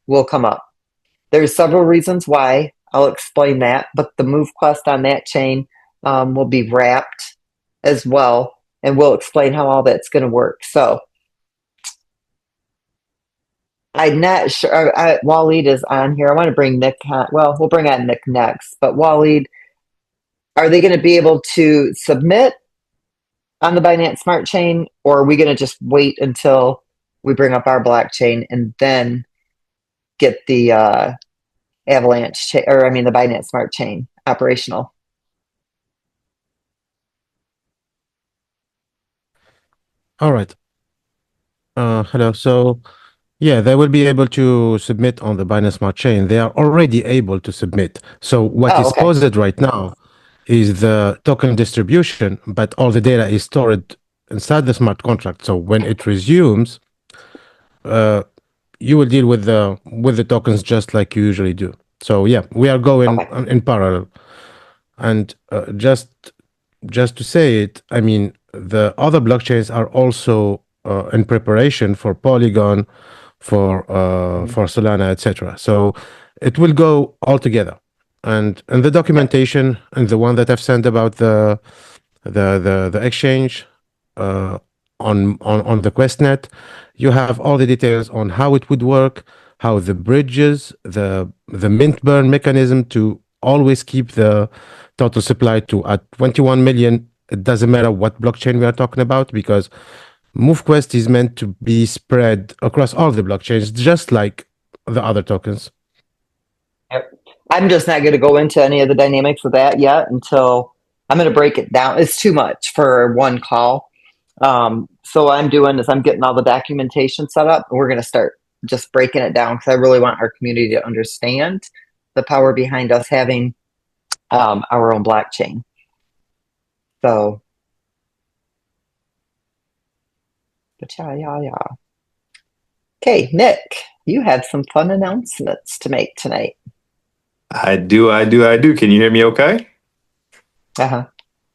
will come up. There's several reasons why. I'll explain that. But the MoveQuest on that chain will be wrapped as well. And we'll explain how all that's going to work. So I'm not sure. Waleed is on here. I want to bring Nick on. Well, we'll bring on Nick next. But Waleed, are they going to be able to submit on the Binance Smart Chain, or are we going to just wait until we bring up our blockchain and then get the Avalanche the Binance Smart Chain operational? All right. Hello. So, yeah, they will be able to submit on the Binance Smart Chain. They are already able to submit. So what is okay. posted right now is the token distribution, but all the data is stored inside the smart contract. So when it resumes, you will deal with the tokens just like you usually do. So yeah, we are going in parallel. And just to say it, I mean, the other blockchains are also in preparation for Polygon, for Solana, etc. So it will go all together. And the documentation and the one that I've sent about the exchange on the QuestNet, you have all the details on how it would work, how the bridges, the mint burn mechanism to always keep the total supply to at 21 million. It doesn't matter what blockchain we are talking about, because MoveQuest is meant to be spread across all the blockchains, just like the other tokens. Yep. I'm just not going to go into any of the dynamics of that yet until I'm going to break it down. It's too much for one call. So what I'm doing is I'm getting all the documentation set up, and we're going to start just breaking it down, because I really want our community to understand the power behind us having our own blockchain. So, but yeah. Okay, Nick, you have some fun announcements to make tonight. I do. Can you hear me okay? Uh-huh.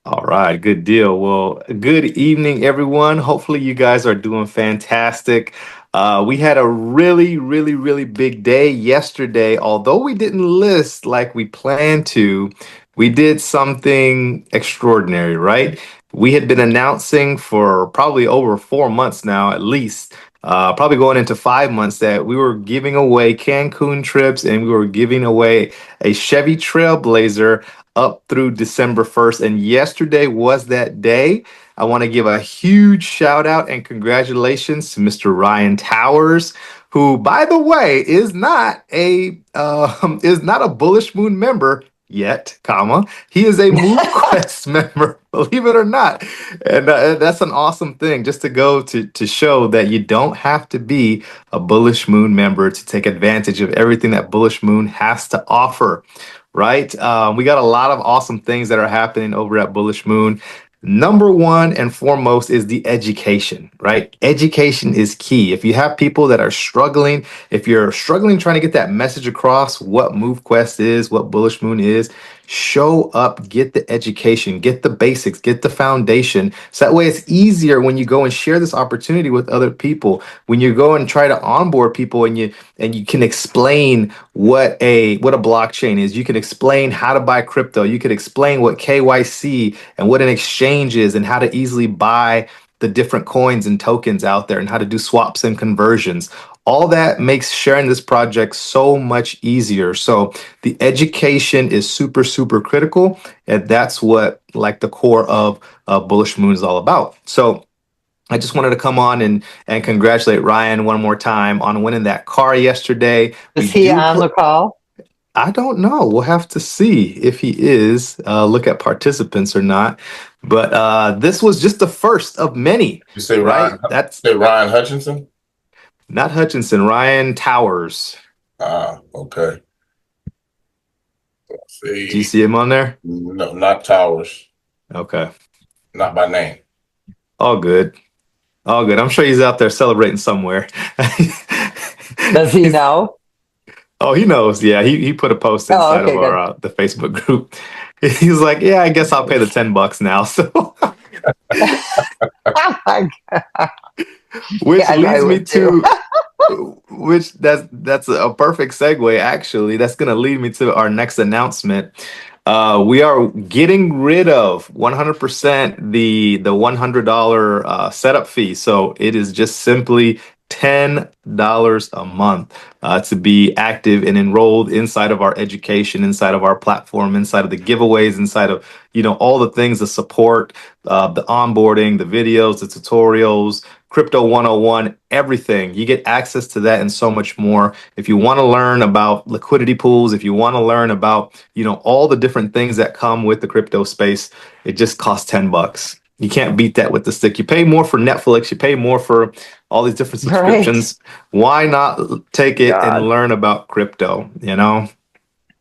All right, good deal. Well, good evening, everyone. Hopefully you guys are doing fantastic. We had a really, really, really big day yesterday. Although we didn't list like we planned to, we did something extraordinary, right? We had been announcing for probably over 4 months now, at least, probably going into 5 months, that we were giving away Cancun trips and we were giving away a Chevy Trailblazer up through December 1st. And yesterday was that day. I want to give a huge shout out and congratulations to Mr. Ryan Towers, who, by the way, is not a Bullish Moon member yet, comma. He is a MoveQuest member, believe it or not. And that's an awesome thing, just to go to show that you don't have to be a Bullish Moon member to take advantage of everything that Bullish Moon has to offer, right? We got a lot of awesome things that are happening over at Bullish Moon. Number one and foremost is the education, right? Education is key. If you have people that are struggling, if you're struggling trying to get that message across, what MoveQuest is, what Bullish Moon is, show up, get the education, get the basics, get the foundation. So that way it's easier when you go and share this opportunity with other people, when you go and try to onboard people and you can explain what a blockchain is. You can explain how to buy crypto. You can explain what KYC and what an exchange is and how to easily buy the different coins and tokens out there and how to do swaps and conversions. All that makes sharing this project so much easier. So the education is super, super critical. And that's what like the core of Bullish Moon is all about. So I just wanted to come on and congratulate Ryan one more time on winning that car yesterday. Is he on the call? I don't know. We'll have to see if he is. Look at participants or not. But this was just the first of many. You say right? Ryan? Say Ryan Hutchinson? Not Hutchinson. Ryan Towers. Okay. Let's see. Do you see him on there? No, not Towers. Okay. Not by name. All good. All good. I'm sure he's out there celebrating somewhere. Does he know? Oh, he knows. Yeah, he put a post inside of our the Facebook group. He's like, yeah, I guess I'll pay the $10 now. So, Oh my God. which Yeah, leads me to, which that's a perfect segue. Actually, that's going to lead me to our next announcement. We are getting rid of 100% the $100 setup fee. So it is just simply $10 a month to be active and enrolled inside of our education, inside of our platform, inside of the giveaways, inside of all the things, the support, the onboarding, the videos, the tutorials, Crypto 101, everything. You get access to that and so much more. If you want to learn about liquidity pools, if you want to learn about all the different things that come with the crypto space, it just costs $10. You can't beat that with the stick. You pay more for Netflix, you pay more for all these different subscriptions. Right. Why not take it and learn about crypto?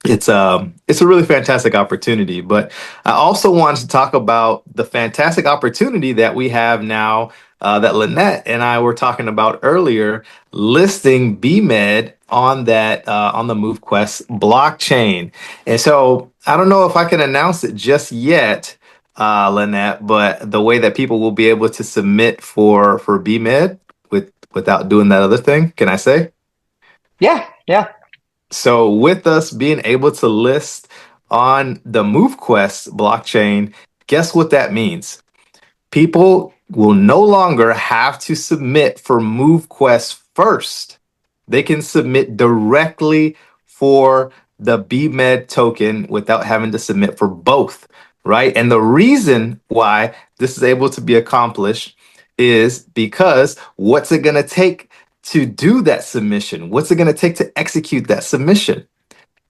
It's a really fantastic opportunity. But I also wanted to talk about the fantastic opportunity that we have now that Linette and I were talking about earlier, listing BMED on that on the MoveQuest blockchain. And so I don't know if I can announce it just yet, Linette, but the way that people will be able to submit for BMED without doing that other thing, can I say? Yeah. So with us being able to list on the MoveQuest blockchain, guess what that means? People will no longer have to submit for MoveQuest first. They can submit directly for the BMED token without having to submit for both, right? And the reason why this is able to be accomplished is because what's it going to take to do that submission? What's it going to take to execute that submission?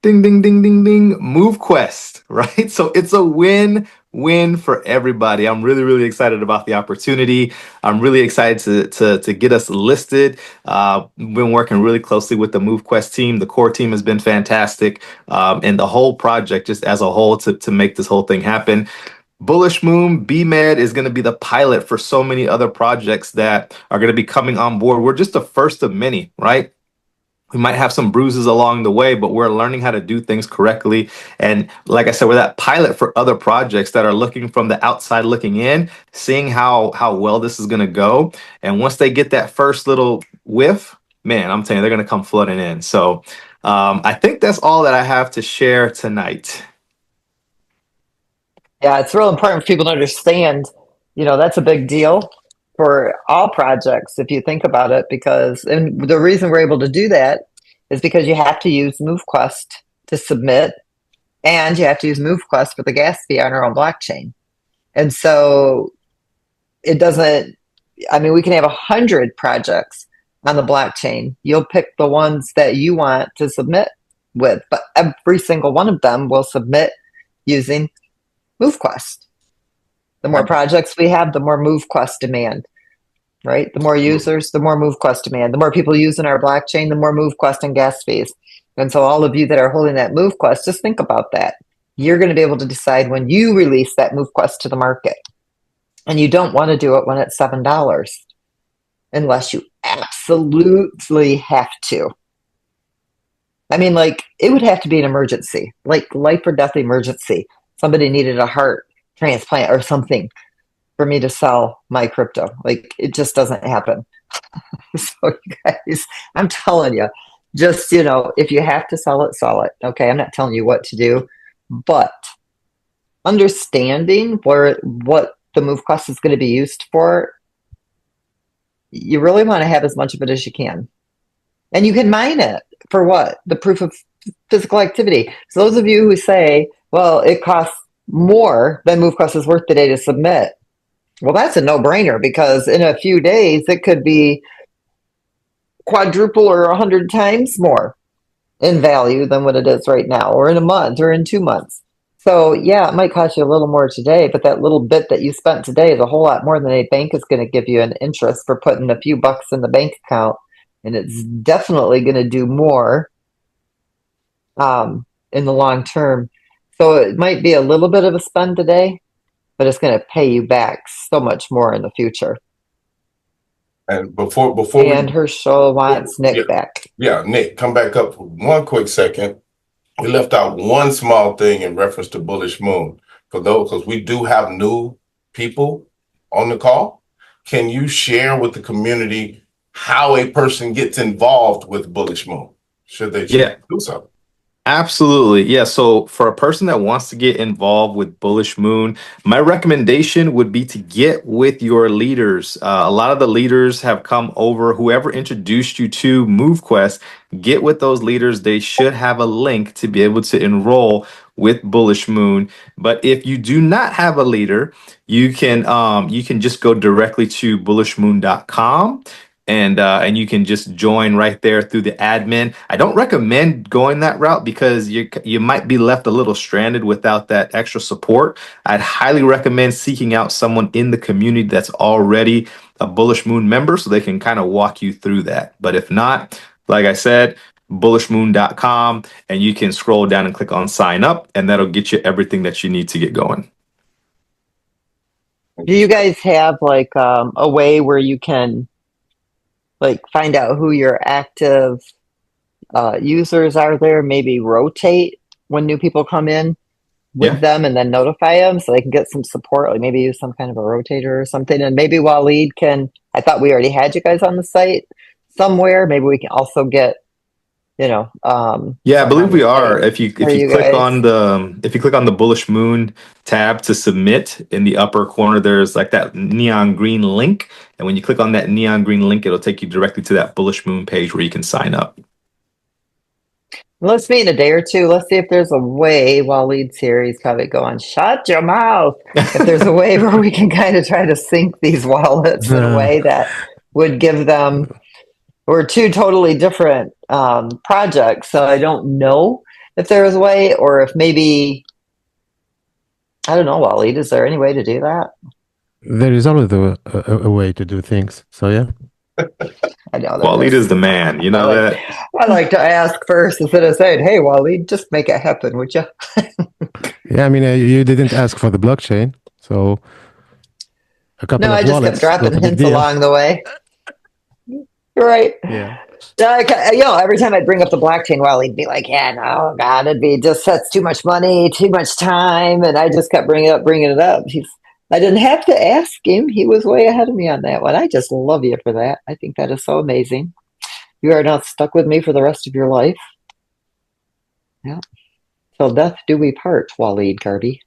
Ding, ding, ding, ding, ding, MoveQuest, right? So it's a win-win for everybody. I'm really, really excited about the opportunity. I'm really excited to get us listed. We've been working really closely with the MoveQuest team. The core team has been fantastic. And the whole project just as a whole to make this whole thing happen. Bullish Moon, BMED is going to be the pilot for so many other projects that are going to be coming on board. We're just the first of many, right? We might have some bruises along the way, but we're learning how to do things correctly. And like I said, we're that pilot for other projects that are looking from the outside looking in, seeing how well this is going to go. And once they get that first little whiff, man, I'm telling you, they're going to come flooding in. So I think that's all that I have to share tonight. Yeah, it's real important for people to understand, that's a big deal for all projects if you think about it, and the reason we're able to do that is because you have to use MoveQuest to submit, and you have to use MoveQuest for the gas fee on our own blockchain. And so we can have 100 projects on the blockchain. You'll pick the ones that you want to submit with, but every single one of them will submit using MoveQuest. The more projects we have, the more MoveQuest demand, right? The more users, the more MoveQuest demand. The more people using our blockchain, the more MoveQuest and gas fees. And so all of you that are holding that MoveQuest, just think about that. You're going to be able to decide when you release that MoveQuest to the market. And you don't want to do it when it's $7 unless you absolutely have to. I mean, it would have to be an emergency, like life or death emergency. Somebody needed a heart transplant or something for me to sell my crypto. It just doesn't happen. So you guys, I'm telling you, just, if you have to sell it, sell it. Okay, I'm not telling you what to do, but understanding what the MoveQuest is going to be used for, you really want to have as much of it as you can. And you can mine it for what? The proof of physical activity. So those of you who say, well, it costs more than MoveQuest is worth today to submit, well, that's a no-brainer, because in a few days, it could be quadruple or 100 times more in value than what it is right now, or in a month, or in 2 months. So yeah, it might cost you a little more today, but that little bit that you spent today is a whole lot more than a bank is going to give you an interest for putting a few bucks in the bank account. And it's definitely going to do more in the long term. So it might be a little bit of a spend today, but it's going to pay you back so much more in the future. And before and Herschel wants Nick back. Yeah, Nick, come back up for one quick second. We left out one small thing in reference to Bullish Moon. For those, because we do have new people on the call, can you share with the community how a person gets involved with Bullish Moon? Should they do so? Absolutely. Yeah. So for a person that wants to get involved with Bullish Moon, my recommendation would be to get with your leaders. A lot of the leaders have come over, whoever introduced you to MoveQuest, get with those leaders. They should have a link to be able to enroll with Bullish Moon. But if you do not have a leader, you can just go directly to bullishmoon.com. And you can just join right there through the admin. I don't recommend going that route because you might be left a little stranded without that extra support. I'd highly recommend seeking out someone in the community that's already a Bullish Moon member so they can kind of walk you through that. But if not, like I said, bullishmoon.com, and you can scroll down and click on sign up, and that'll get you everything that you need to get going. Do you guys have a way where you can find out who your active users are there, maybe rotate when new people come in with them and then notify them so they can get some support, maybe use some kind of a rotator or something? And maybe Waleed I thought we already had you guys on the site somewhere. Maybe we can also get, I believe we are. If you click on the Bullish Moon tab to submit, in the upper corner, there's that neon green link. And when you click on that neon green link, it'll take you directly to that Bullish Moon page where you can sign up. Let's meet in a day or two. Let's see if there's a way, while Lead's here, he's probably going, shut your mouth. If there's a way where we can kind of try to sync these wallets in a way that would give them, we're two totally different projects. So I don't know if there is a way, or if maybe, I don't know, Waleed, is there any way to do that? There is always a way to do things. So yeah. I know Waleed is the man. You know that. I like to ask first instead of saying, "Hey, Waleed, just make it happen, would you?" Yeah, I mean, you didn't ask for the blockchain, so a couple of wallets. No, I just kept dropping hints along the way. You're right. Yeah. Every time I'd bring up the blockchain, well, he'd be like, "Yeah, no, God, that's too much money, too much time," and I just kept bringing it up. I didn't have to ask him; he was way ahead of me on that one. I just love you for that. I think that is so amazing. You are not stuck with me for the rest of your life. Yeah. Till death do we part, Waleed Gardy.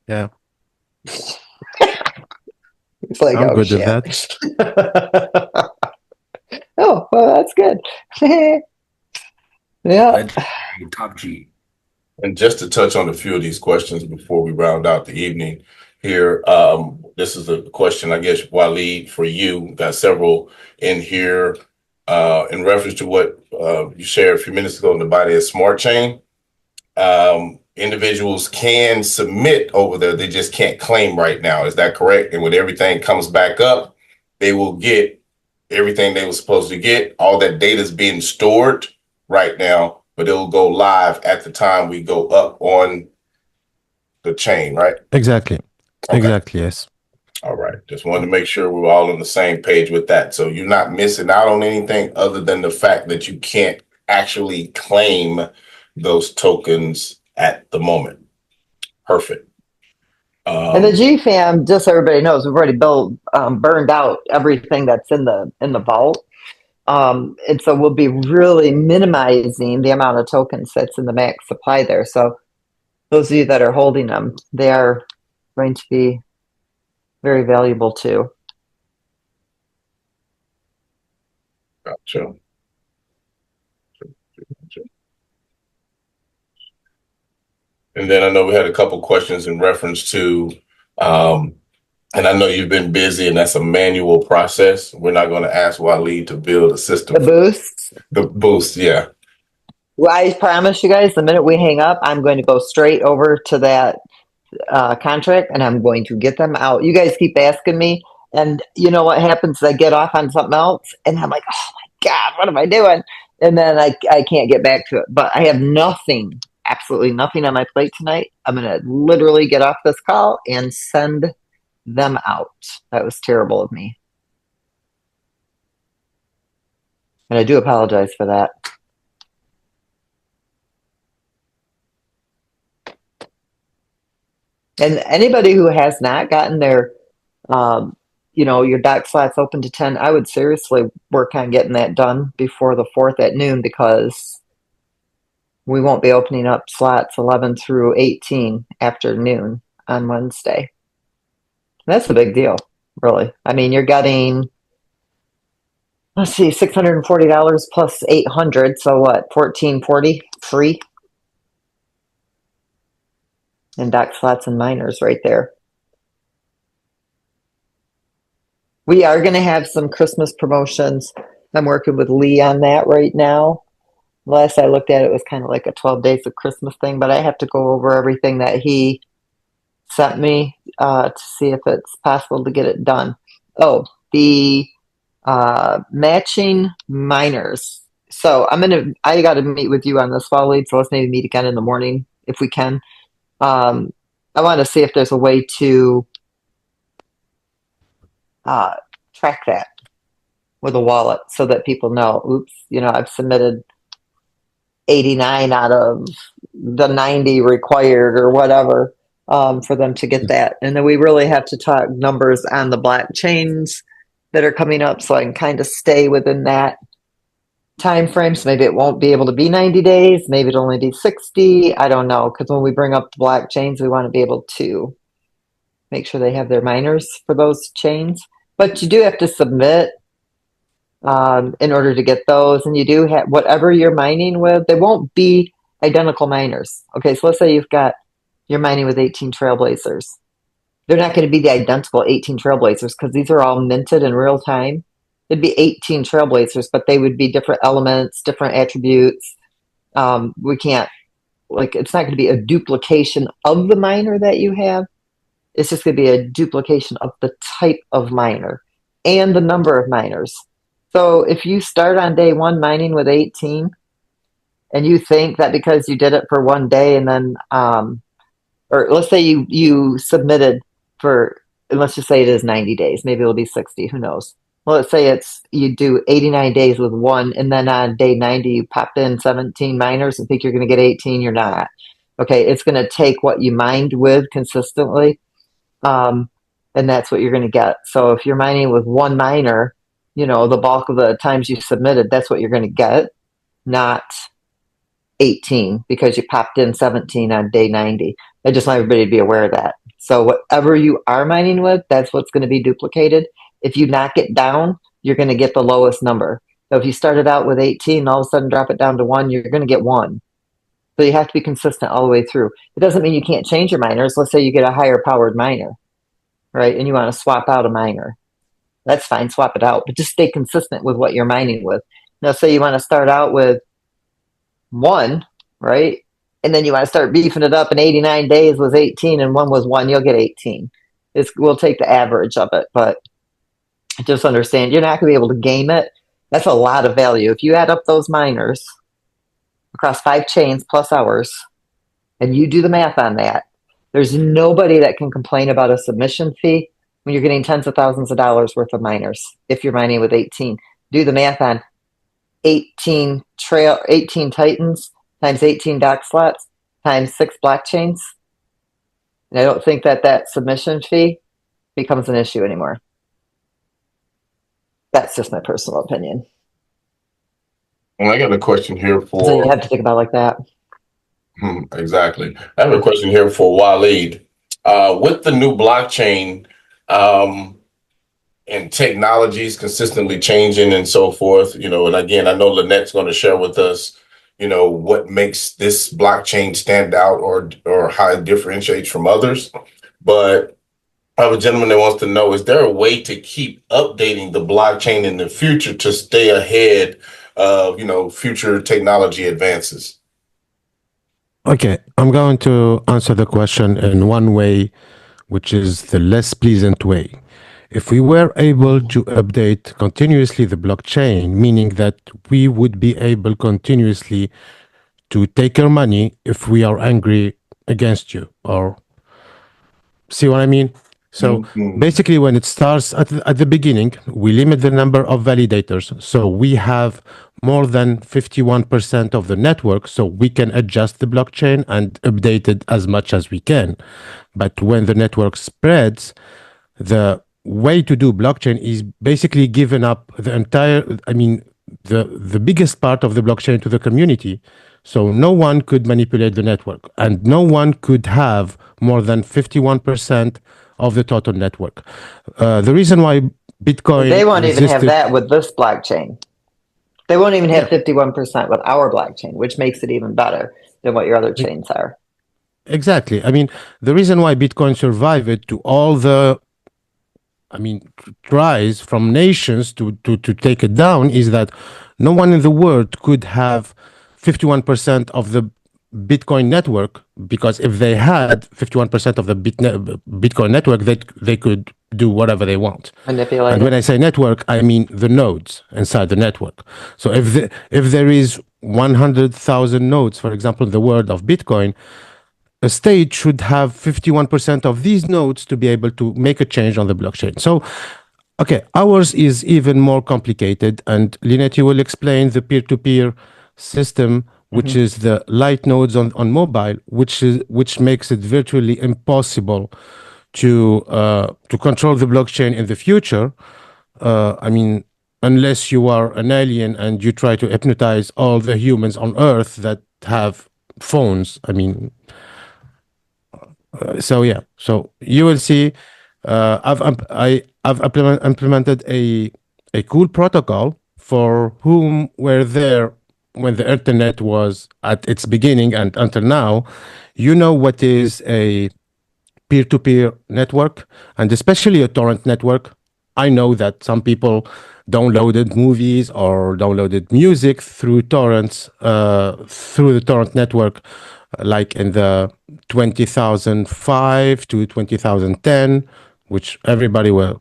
Yeah, It's like, I'm oh good with shit. that. Oh, well, that's good. Yeah. Top G. And just to touch on a few of these questions before we round out the evening here, this is a question, I guess, Waleed, for you. Got several in here in reference to what you shared a few minutes ago in the body of Smart Chain. Individuals can submit over there, they just can't claim right now. Is that correct? And when everything comes back up, they will get everything they were supposed to get. All that data is being stored right now, but it'll go live at the time we go up on the chain, right? Exactly. Okay. Exactly, yes. All right. Just wanted to make sure we're all on the same page with that. So you're not missing out on anything other than the fact that you can't actually claim those tokens at the moment. Perfect. And the GFAM, just so everybody knows, we've already burned out everything that's in the vault. And so we'll be really minimizing the amount of tokens that's in the max supply there. So those of you that are holding them, they are going to be very valuable too. Gotcha. And then I know we had a couple questions in reference to, and I know you've been busy and that's a manual process. We're not going to ask Waleed to build a system. The boost? The boost, yeah. Well, I promise you guys, the minute we hang up, I'm going to go straight over to that contract and I'm going to get them out. You guys keep asking me, and you know what happens? I get off on something else and I'm like, oh my God, what am I doing? And then I can't get back to it. But I have nothing, absolutely nothing on my plate tonight. I'm going to literally get off this call and send them out. That was terrible of me. And I do apologize for that. And anybody who has not gotten their, your doc slots open to 10, I would seriously work on getting that done before the 4th at noon, because we won't be opening up slots 11 through 18 after noon on Wednesday. And that's a big deal, really. I mean, you're getting, let's see, $640 plus 800, so what, $1,440 free? And doc slots and miners right there. We are going to have some Christmas promotions. I'm working with Lee on that right now. Last I looked at it was kind of like a 12 days of Christmas thing, but I have to go over everything that he sent me to see if it's possible to get it done. Oh, the matching miners. So I got to meet with you on this, Waleed, so let's maybe meet again in the morning if we can. I want to see if there's a way to track that with a wallet so that people know, oops, I've submitted 89 out of the 90 required or whatever, for them to get that. And then we really have to talk numbers on the blockchains that are coming up so I can kind of stay within that time frame. So maybe it won't be able to be 90 days. Maybe it'll only be 60. I don't know. Because when we bring up the blockchains, we want to be able to make sure they have their miners for those chains. But you do have to submit in order to get those. And you do have whatever you're mining with. They won't be identical miners. Okay, so let's say you're mining with 18 Trailblazers. They're not going to be the identical 18 Trailblazers because these are all minted in real time. It'd be 18 Trailblazers, but they would be different elements, different attributes. We can't, it's not going to be a duplication of the miner that you have. It's just going to be a duplication of the type of miner and the number of miners. So if you start on day one mining with 18 and you think that because you did it for one day and then, or let's say you submitted for, let's just say it is 90 days, maybe it'll be 60, who knows? Well, let's say you do 89 days with one, and then on day 90 you pop in 17 miners and think you're going to get 18. You're not. Okay, it's going to take what you mined with consistently, and that's what you're going to get. So if you're mining with one miner, the bulk of the times you submitted, that's what you're going to get, not 18 because you popped in 17 on day 90. I just want everybody to be aware of that. So whatever you are mining with, that's what's going to be duplicated. If you knock it down, you're going to get the lowest number. So if you started out with 18 and all of a sudden drop it down to 1, you're going to get 1. So you have to be consistent all the way through. It doesn't mean you can't change your miners. Let's say you get a higher powered miner, right? And you want to swap out a miner. That's fine, swap it out, but just stay consistent with what you're mining with. Now, say you want to start out with 1, right? And then you want to start beefing it up, and 89 days was 18 and 1 was 1, you'll get 18. We'll take the average of it, but just understand you're not going to be able to game it. That's a lot of value. If you add up those miners across 5 chains plus hours, and you do the math on that, there's nobody that can complain about a submission fee when you're getting tens of thousands of dollars worth of miners if you're mining with 18. Do the math on 18 titans times 18 dock slots times 6 blockchains. And I don't think that submission fee becomes an issue anymore. That's just my personal opinion. Well, I got a question here for. So you have to think about it like that. Exactly. I have a question here for Waleed. With the new blockchain and technologies consistently changing and so forth, and again, I know Linette's going to share with us, what makes this blockchain stand out or how it differentiates from others. But I have a gentleman that wants to know, is there a way to keep updating the blockchain in the future to stay ahead of, future technology advances? Okay, I'm going to answer the question in one way, which is the less pleasant way. If we were able to update continuously the blockchain, meaning that we would be able continuously to take your money if we are angry against you, or see what I mean? So basically, when it starts at the beginning, we limit the number of validators. So we have more than 51% of the network, so we can adjust the blockchain and update it as much as we can. But when the network spreads, the way to do blockchain is basically giving up the entire, the biggest part of the blockchain to the community. So no one could manipulate the network, and no one could have more than 51% of the total network. The reason why Bitcoin They won't even have that with this blockchain. They won't even have 51% with our blockchain, which makes it even better than what your other chains are. Exactly. The reason why Bitcoin survived to all the tries from nations to take it down is that no one in the world could have 51% of the Bitcoin network, because if they had 51% of the Bitcoin network, they could do whatever they want. Manipulate. And when I say network, I mean the nodes inside the network. So if there is 100,000 nodes, for example, in the world of Bitcoin, a state should have 51% of these nodes to be able to make a change on the blockchain. So, okay, ours is even more complicated, and Linette, you will explain the peer-to-peer system, which is the light nodes on mobile, which makes it virtually impossible to control the blockchain in the future. Unless you are an alien and you try to hypnotize all the humans on Earth that have phones. So you will see. I've implemented a cool protocol for whom were there when the internet was at its beginning and until now. You know what is a peer-to-peer network, and especially a torrent network. I know that some people downloaded movies or downloaded music through torrents, through the torrent network, like in the 2005 to 2010, which everybody were.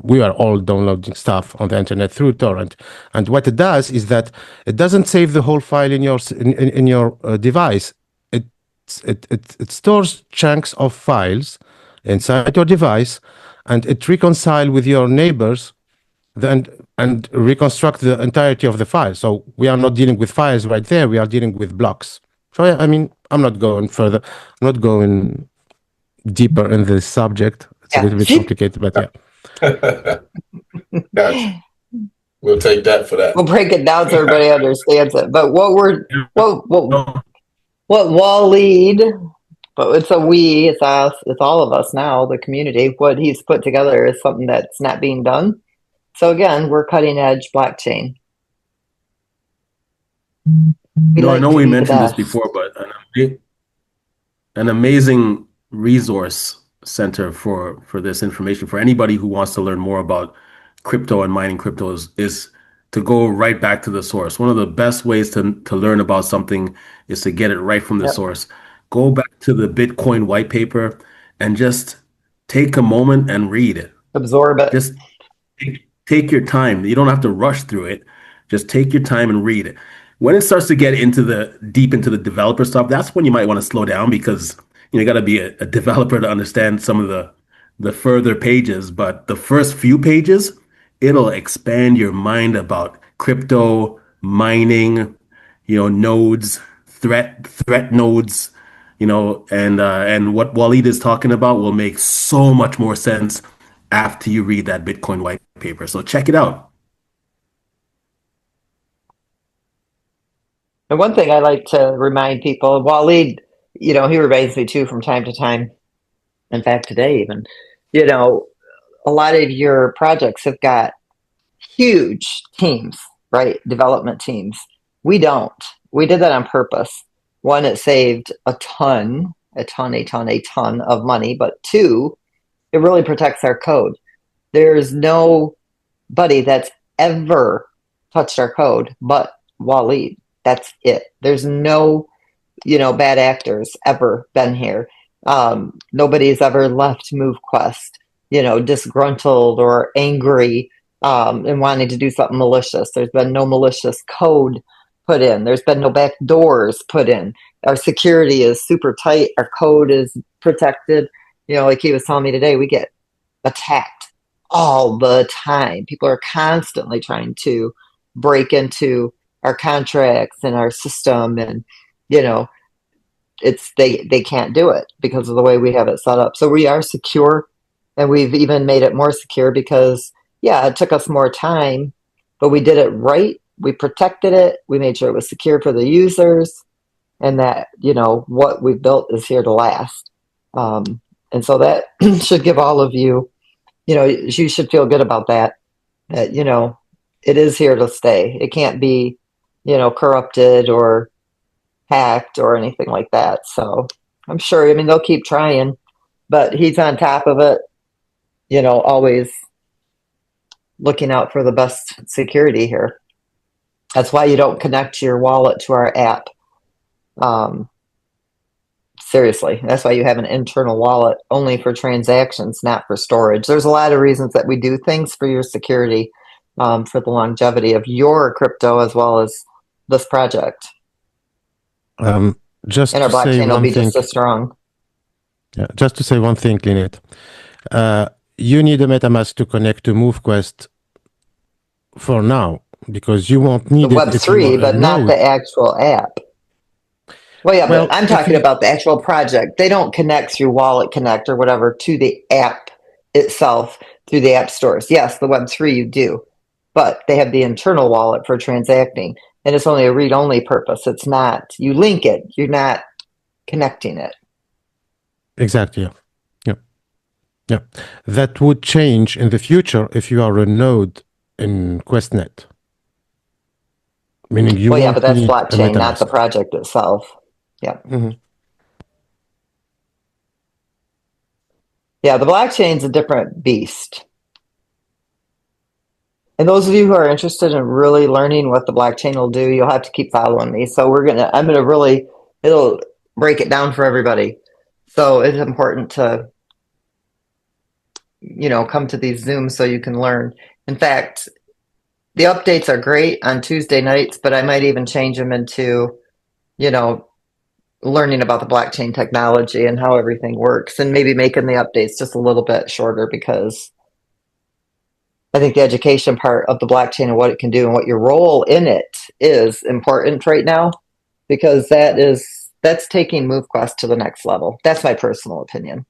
We are all downloading stuff on the internet through torrent, and what it does is that it doesn't save the whole file in your device. It stores chunks of files inside your device, and it reconciles with your neighbors and reconstruct the entirety of the file. So we are not dealing with files right there. We are dealing with blocks. So yeah, I mean, I'm not going further. I'm not going deeper in this subject. It's a Yeah. little bit complicated, but yeah. Gotcha. We'll take that for that. We'll break it down so everybody understands it. But what Waleed, but it's a we, it's us, it's all of us now, the community. What he's put together is something that's not being done. So again, we're cutting edge blockchain. No, I know we mentioned this before, but an amazing resource center for this information for anybody who wants to learn more about crypto and mining crypto is to go right back to the source. One of the best ways to learn about something is to get it right from the source. Go back to the Bitcoin white paper and just take a moment and read it. Absorb it. Just take your time. You don't have to rush through it. Just take your time and read it. When it starts to get deep into the developer stuff, that's when you might want to slow down because you got to be a developer to understand some of the further pages. But the first few pages, it'll expand your mind about crypto, mining, nodes, threat nodes, and what Waleed is talking about will make so much more sense after you read that Bitcoin white paper. So check it out. And one thing I like to remind people, Waleed, he reminds me too from time to time. In fact, today even, a lot of your projects have got huge teams, right? Development teams. We don't. We did that on purpose. One, it saved a ton of money, but two, it really protects our code. There's nobody that's ever touched our code but Waleed. That's it. There's no, bad actors ever been here. Nobody's ever left MoveQuest, disgruntled or angry and wanting to do something malicious. There's been no malicious code put in. There's been no back doors put in. Our security is super tight. Our code is protected. Like he was telling me today, we get attacked all the time. People are constantly trying to break into our contracts and our system, and they can't do it because of the way we have it set up. So we are secure, and we've even made it more secure because it took us more time, but we did it right. We protected it. We made sure it was secure for the users, and that what we built is here to last. And so that should give all of you, you should feel good about that it is here to stay. It can't be corrupted or hacked or anything like that. So I'm sure, they'll keep trying, but he's on top of it, always looking out for the best security here. That's why you don't connect your wallet to our app. Seriously, that's why you have an internal wallet only for transactions, not for storage. There's a lot of reasons that we do things for your security, for the longevity of your crypto as well as this project. Just and our to say blockchain will one be thing, just as strong. yeah, just to say one thing, Linette. You need a MetaMask to connect to MoveQuest for now because you won't need The it if you Web3, are a but not node. the actual app. Well, yeah, Well, but I'm if talking you- about the actual project. They don't connect through Wallet Connect or whatever to the app itself through the app stores. Yes, the Web3 you do, but they have the internal wallet for transacting, and it's only a read-only purpose. It's not, you link it, you're not connecting it. Exactly. Yeah. Yeah. Yeah. That would change in the future if you are a node in QuestNet. Meaning you Well, yeah, won't but that's need a blockchain, not the MetaMask. project itself. Yeah. Mhm. Yeah, the blockchain's a different beast. And those of you who are interested in really learning what the blockchain will do, you'll have to keep following me. So I'm gonna really, it'll break it down for everybody. So it's important to, come to these Zooms so you can learn. In fact, the updates are great on Tuesday nights, but I might even change them into, learning about the blockchain technology and how everything works, and maybe making the updates just a little bit shorter because I think the education part of the blockchain and what it can do and what your role in it is important right now, because that's taking MoveQuest to the next level. That's my personal opinion.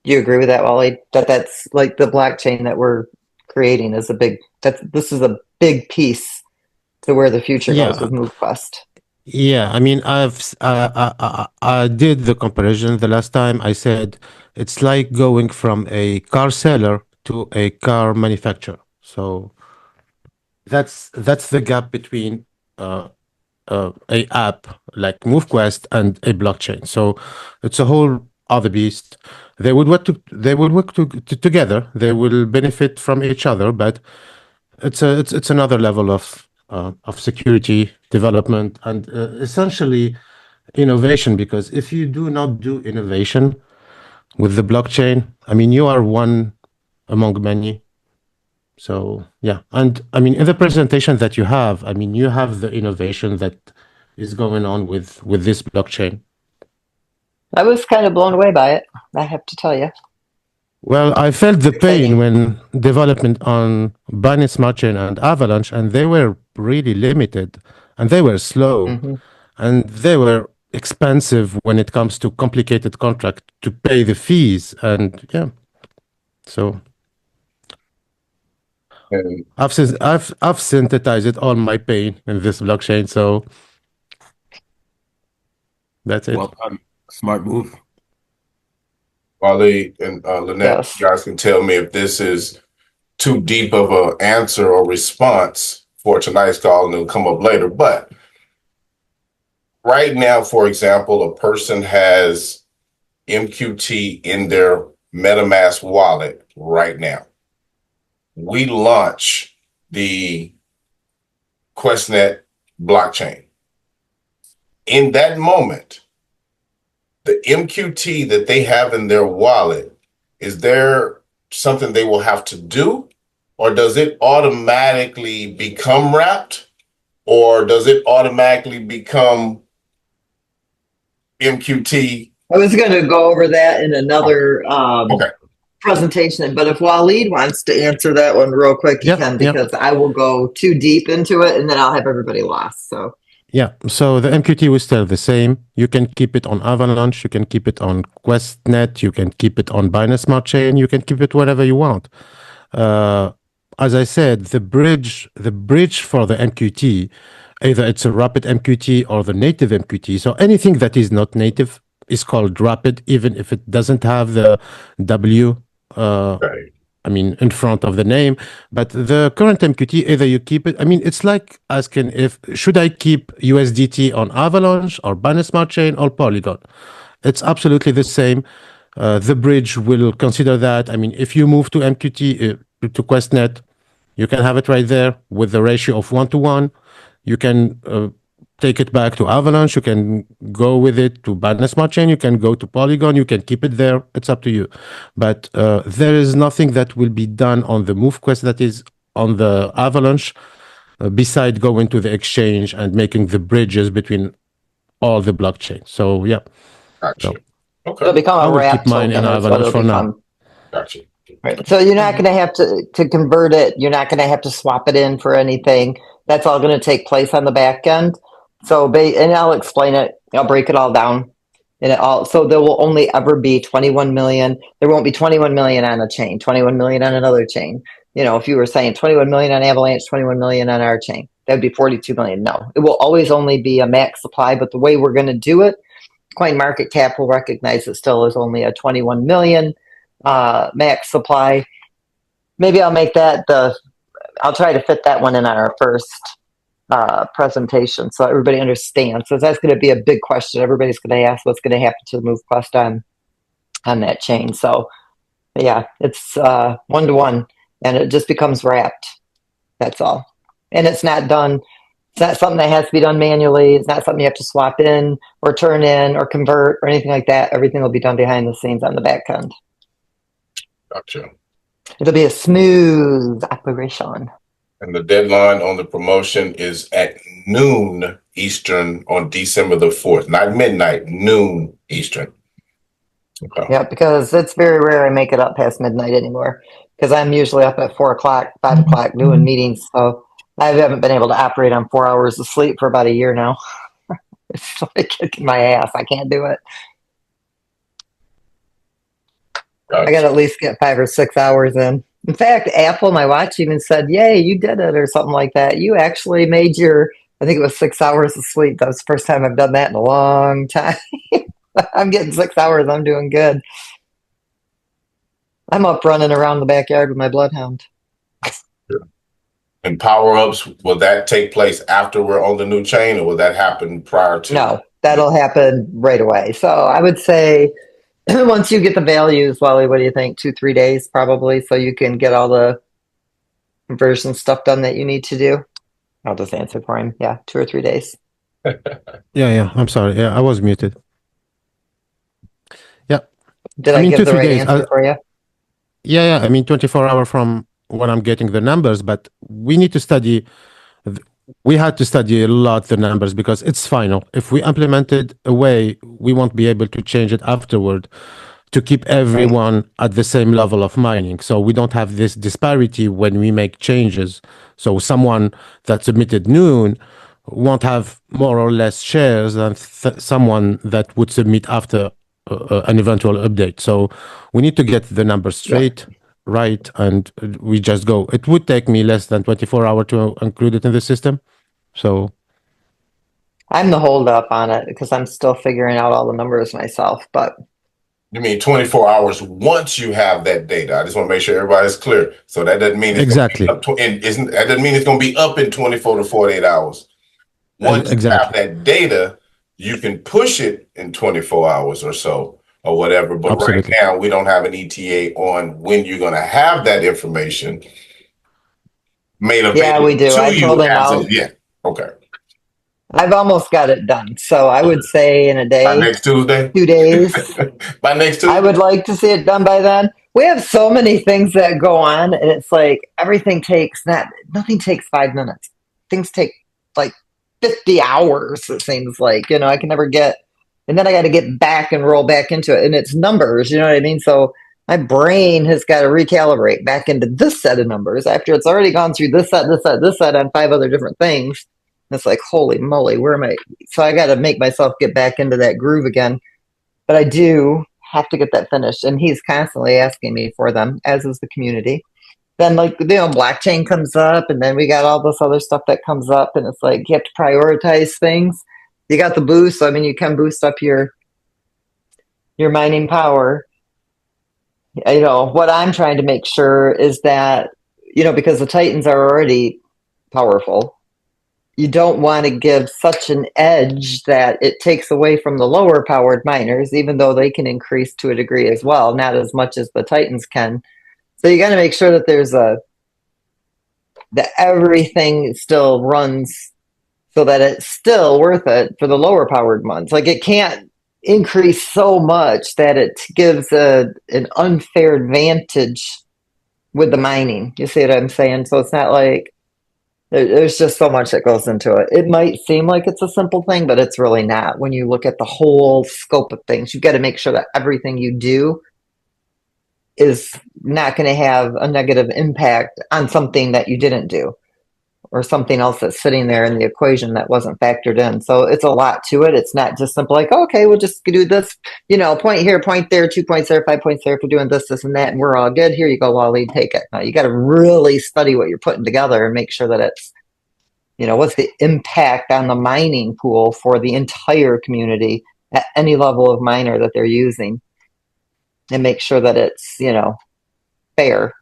Do you agree with that, Wally? That's like the blockchain that we're creating is this is a big piece to where the future goes with MoveQuest. Yeah, I mean, I did the comparison the last time. I said it's like going from a car seller to a car manufacturer. So that's the gap between a app like MoveQuest and a blockchain. So it's a whole other beast. They would work together. They will benefit from each other, but it's another level of security development and essentially innovation. Because if you do not do innovation with the blockchain, I mean, you are one among many. So yeah, and I mean, in the presentation that you have, I mean, you have the innovation that is going on with this blockchain. I was kind of blown away by it, I have to tell you. Well, I felt the pain when development on Binance Smart Chain and Avalanche, and they were really limited, and they were slow, and they were expensive when it comes to complicated contract to pay the fees, and yeah, so And I've synthesized all my pain in this blockchain, so that's it. Well done. Smart move. Wally and Linette, Yes. you guys can tell me if this is too deep of an answer or response for tonight's call, and it'll come up later. But right now, for example, a person has MQT in their MetaMask wallet right now. We launch the QuestNet blockchain. In that moment, the MQT that they have in their wallet, is there something they will have to do? Or does it automatically become wrapped? Or does it automatically become MQT? I was going to go over that in another Okay. presentation, but if Waleed wants to answer that one real quick, he can, because I will go too deep into it and then I'll have everybody lost. So yeah, so the MQT will stay the same. You can keep it on Avalanche, you can keep it on QuestNet, you can keep it on Binance Smart Chain, you can keep it wherever you want. As I said, the bridge for the MQT, either it's a rapid MQT or the native MQT. So anything that is not native is called rapid, even if it doesn't have the W. Right. I mean, in front of the name. But the current MQT, either you keep it. I mean, it's like asking should I keep USDT on Avalanche or Binance Smart Chain or Polygon? It's absolutely the same. The bridge will consider that. I mean, if you move to MQT, to QuestNet, you can have it right there with the ratio of 1-to-1. You can take it back to Avalanche. You can go with it to Binance Smart Chain. You can go to Polygon. You can keep it there. It's up to you. But there is nothing that will be done on the MoveQuest that is on the Avalanche, beside going to the exchange and making the bridges between all the blockchains. So yeah. Gotcha. So, okay. it'll become I a will wrap keep mine in token is what Avalanche it'll for become. now. Gotcha. Right. So you're not going to have to convert it. You're not going to have to swap it in for anything. That's all going to take place on the back end. So, and I'll explain it. I'll break it all down. So there will only ever be 21 million. There won't be 21 million on a chain, 21 million on another chain. You know, if you were saying 21 million on Avalanche, 21 million on our chain, that would be 42 million. No, it will always only be a max supply. But the way we're going to do it, CoinMarketCap will recognize it still as only a 21 million max supply. Maybe I'll make that I'll try to fit that one in on our first presentation so everybody understands. So that's going to be a big question. Everybody's going to ask what's going to happen to the MoveQuest on that chain. So yeah, it's 1-to-1 and it just becomes wrapped. That's all. And it's not done. It's not something that has to be done manually. It's not something you have to swap in or turn in or convert or anything like that. Everything will be done behind the scenes on the back end. Gotcha. It'll be a smooth operation. And the deadline on the promotion is at noon Eastern on December the 4th. Not midnight, noon Eastern. Okay. Yeah, because it's very rare I make it up past midnight anymore. Because I'm usually up at 4 o'clock, 5 o'clock doing meetings. So I haven't been able to operate on 4 hours of sleep for about a year now. It's like kicking my ass. I can't do it. I got to at least get 5 or 6 hours in. In fact, Apple, my watch even said, "Yay, you did it," or something like that. You actually made your, I think it was 6 hours of sleep. That was the first time I've done that in a long time. I'm getting 6 hours. I'm doing good. I'm up running around the backyard with my bloodhound. And power-ups, will that take place after we're on the new chain, or will that happen prior to? No, that'll happen right away. So I would say once you get the values, Wally, what do you think? 2, 3 days probably, so you can get all the conversion stuff done that you need to do. I'll just answer for him. Yeah, 2 or 3 days. Yeah. I'm sorry. Yeah, I was muted. Yeah. Did I I mean, give two, the three right days. answer for you? Yeah. I mean, 24 hour from when I'm getting the numbers, but we need to study. We had to study a lot the numbers because it's final. If we implement it a way, we won't be able to change it afterward to keep everyone at the same level of mining. So we don't have this disparity when we make changes. So someone that submitted noon won't have more or less shares than someone that would submit after an eventual update. So we need to get the numbers straight, right, and we just go. It would take me less than 24 hours to include it in the system. So I'm the hold up on it because I'm still figuring out all the numbers myself. But You mean 24 hours once you have that data? I just want to make sure everybody's clear. So that doesn't mean it's exactly. going to be up that doesn't mean it's going to be up in 24 to 48 hours. Once you have that data, you can push it in 24 hours or so or whatever. But Absolutely. right now, we don't have an ETA on when you're going to have that information made available. yeah, we do. to I you told him as I'll. yeah. Okay. I've almost got it done. So I would say in a By day, next Tuesday? 2 days. By next Tuesday? I would like to see it done by then. We have so many things that go on, and it's like everything takes nothing takes 5 minutes. Things take like 50 hours, it seems like. I can never get, and then I got to get back and roll back into it. And it's numbers, you know what I mean? So my brain has got to recalibrate back into this set of numbers after it's already gone through this set, this set, this set on 5 other different things. And it's like, holy moly, where am I? So I got to make myself get back into that groove again. But I do have to get that finished. And he's constantly asking me for them, as is the community. Then, blockchain comes up, and then we got all this other stuff that comes up. And it's like you have to prioritize things. You got the boost. So, I mean, you can boost up your mining power. What I'm trying to make sure is that, because the Titans are already powerful, you don't want to give such an edge that it takes away from the lower powered miners, even though they can increase to a degree as well, not as much as the Titans can. So you got to make sure that that everything still runs so that it's still worth it for the lower powered ones. Like it can't increase so much that it gives an unfair advantage with the mining. You see what I'm saying? So it's not like there's just so much that goes into it. It might seem like it's a simple thing, but it's really not. When you look at the whole scope of things, you've got to make sure that everything you do is not going to have a negative impact on something that you didn't do or something else that's sitting there in the equation that wasn't factored in. So it's a lot to it. It's not just simple like, okay, we'll just do this, point here, point there, 2 points there, 5 points there for doing this, this, and that, and we're all good. Here you go, Wally, take it. Now, you got to really study what you're putting together and make sure that it's, what's the impact on the mining pool for the entire community at any level of miner that they're using, and make sure that it's, fair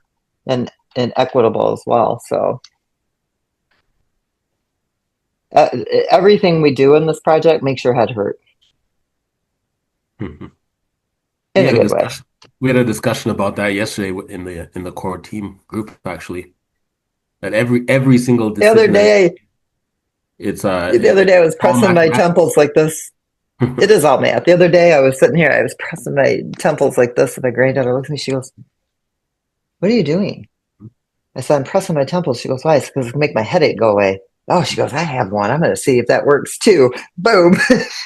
and equitable as well. So everything we do in this project makes your head hurt. Mm-hmm. In a good way. We had a discussion about that yesterday in the core team group, actually. That every single decision. The other day, I was pressing my temples like this. It is all math. The other day, I was sitting here, I was pressing my temples like this, and my granddaughter looks at me, she goes, "What are you doing?" I said, "I'm pressing my temples." She goes, "Why?" It's because it make my headache go away. Oh, she goes, I have one. I'm going to see if that works too. Boom.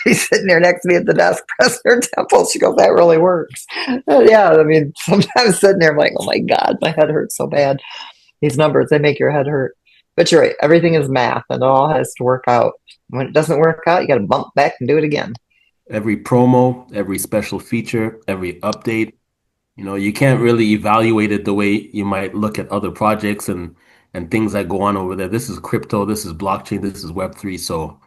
She's sitting there next to me at the desk, pressing her temples. She goes, that really works. Yeah, I mean, sometimes sitting there, I'm like, oh my God, my head hurts so bad. These numbers, they make your head hurt. But you're right. Everything is math and it all has to work out. When it doesn't work out, you got to bump back and do it again. Every promo, every special feature, every update, you can't really evaluate it the way you might look at other projects and things that go on over there. This is crypto, this is blockchain, this is Web3. So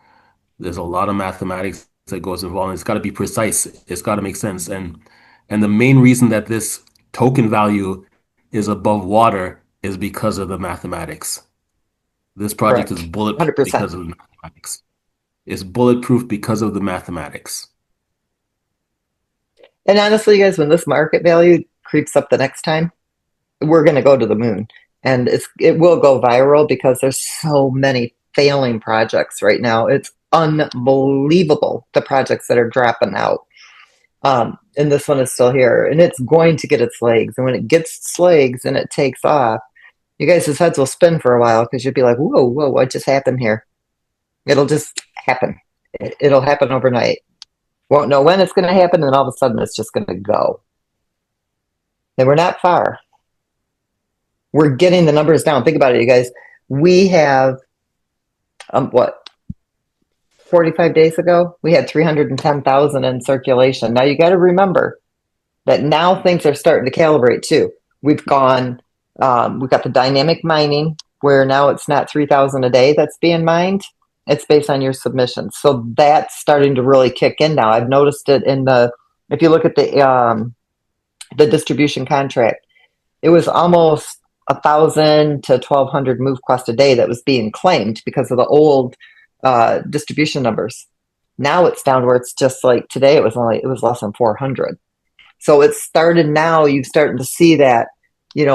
there's a lot of mathematics that goes involved. And it's got to be precise. It's got to make sense. And the main reason that this token value is above water is because of the mathematics. This project is Correct. bulletproof 100%. because of the mathematics. It's bulletproof because of the mathematics. And honestly, guys, when this market value creeps up the next time, we're going to go to the moon. And it will go viral because there's so many failing projects right now. It's unbelievable, the projects that are dropping out. And this one is still here. And it's going to get its legs. And when it gets its legs and it takes off, you guys' heads will spin for a while because you'll be like, whoa, what just happened here? It'll just happen. It'll happen overnight. Won't know when it's going to happen, and all of a sudden it's just going to go. And we're not far. We're getting the numbers down. Think about it, you guys. We have, 45 days ago, we had 310,000 in circulation. Now you got to remember that now things are starting to calibrate too. We've got the dynamic mining where now it's not 3,000 a day that's being mined. It's based on your submissions. So that's starting to really kick in now. I've noticed it if you look at the distribution contract, it was almost 1,000 to 1,200 MoveQuest a day that was being claimed because of the old distribution numbers. Now it's down where it's just like today it was less than 400. So it started now. You're starting to see that,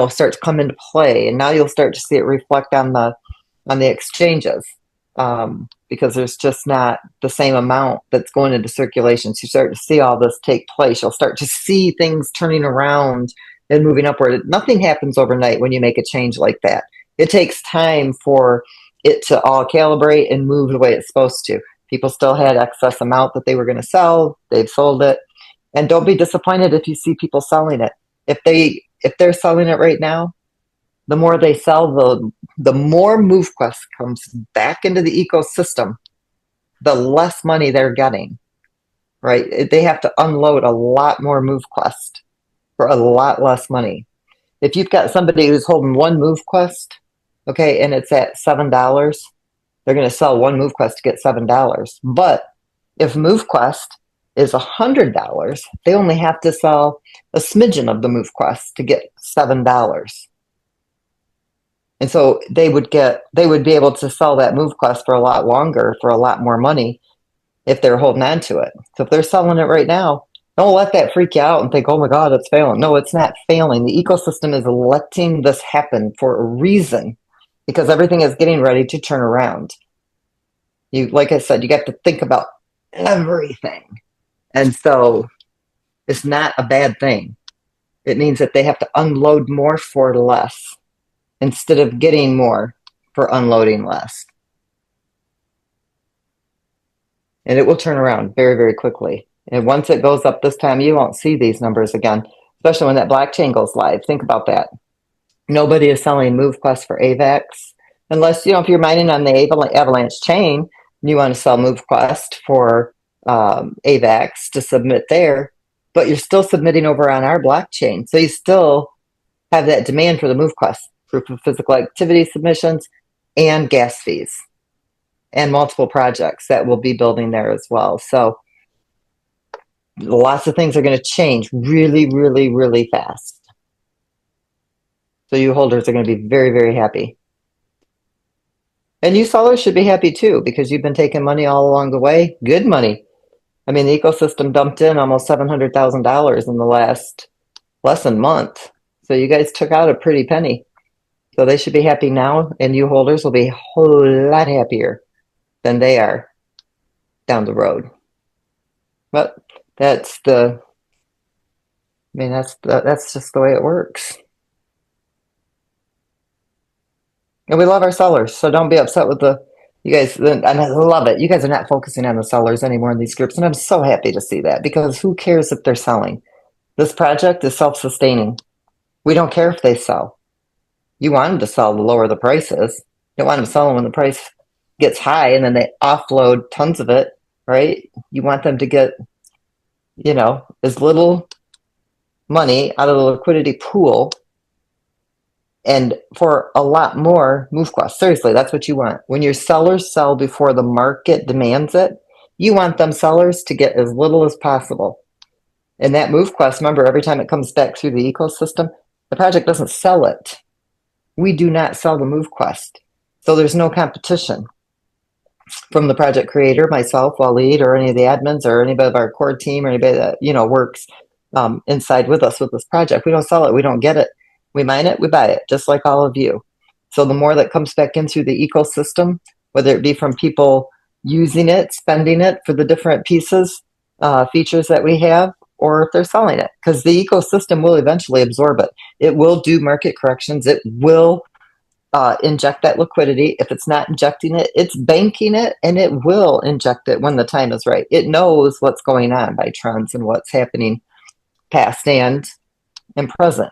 start to come into play, and now you'll start to see it reflect on the exchanges. Because there's just not the same amount that's going into circulation. So you start to see all this take place. You'll start to see things turning around and moving upward. Nothing happens overnight when you make a change like that. It takes time for it to all calibrate and move the way it's supposed to. People still had excess amount that they were going to sell. They've sold it. And don't be disappointed if you see people selling it. If they're selling it right now, the more they sell, the more MoveQuest comes back into the ecosystem, the less money they're getting, right? They have to unload a lot more MoveQuest for a lot less money. If you've got somebody who's holding one MoveQuest, okay, and it's at $7, they're going to sell one MoveQuest to get $7. But if MoveQuest is $100, they only have to sell a smidgen of the MoveQuest to get $7. And so they would be able to sell that MoveQuest for a lot longer, for a lot more money if they're holding on to it. So if they're selling it right now, don't let that freak you out and think, oh my God, it's failing. No, it's not failing. The ecosystem is letting this happen for a reason because everything is getting ready to turn around. Like I said, you got to think about everything. And so it's not a bad thing. It means that they have to unload more for less, instead of getting more for unloading less. And it will turn around very, very quickly. And once it goes up this time, you won't see these numbers again, especially when that blockchain goes live. Think about that. Nobody is selling MoveQuest for AVAX unless, if you're mining on the Avalanche chain and you want to sell MoveQuest for AVAX to submit there, but you're still submitting over on our blockchain. So you still have that demand for the MoveQuest. Proof of physical activity submissions, and gas fees, and multiple projects that will be building there as well. So lots of things are going to change really, really, really fast. So you holders are going to be very, very happy. And you sellers should be happy too, because you've been taking money all along the way. Good money. I mean, the ecosystem dumped in almost $700,000 in the last less than month. So you guys took out a pretty penny. So they should be happy now, and you holders will be a whole lot happier than they are down the road. But that's just the way it works. And we love our sellers, so don't be upset with the You guys, and I love it. You guys are not focusing on the sellers anymore in these groups, and I'm so happy to see that because who cares if they're selling? This project is self-sustaining. We don't care if they sell. You want them to sell to lower the prices. You don't want them selling when the price gets high and then they offload tons of it, right? You want them to get, as little money out of the liquidity pool and for a lot more MoveQuest. Seriously, that's what you want. When your sellers sell before the market demands it, you want them sellers to get as little as possible. And that MoveQuest, remember, every time it comes back through the ecosystem, the project doesn't sell it. We do not sell the MoveQuest. So there's no competition from the project creator, myself, Waleed, or any of the admins, or anybody of our core team, or anybody that works inside with us with this project. We don't sell it. We don't get it. We mine it. We buy it, just like all of you. So the more that comes back in through the ecosystem, whether it be from people using it, spending it for the different pieces, features that we have, or if they're selling it, because the ecosystem will eventually absorb it. It will do market corrections. It will inject that liquidity. If it's not injecting it, it's banking it, and it will inject it when the time is right. It knows what's going on by trends and what's happening past and present.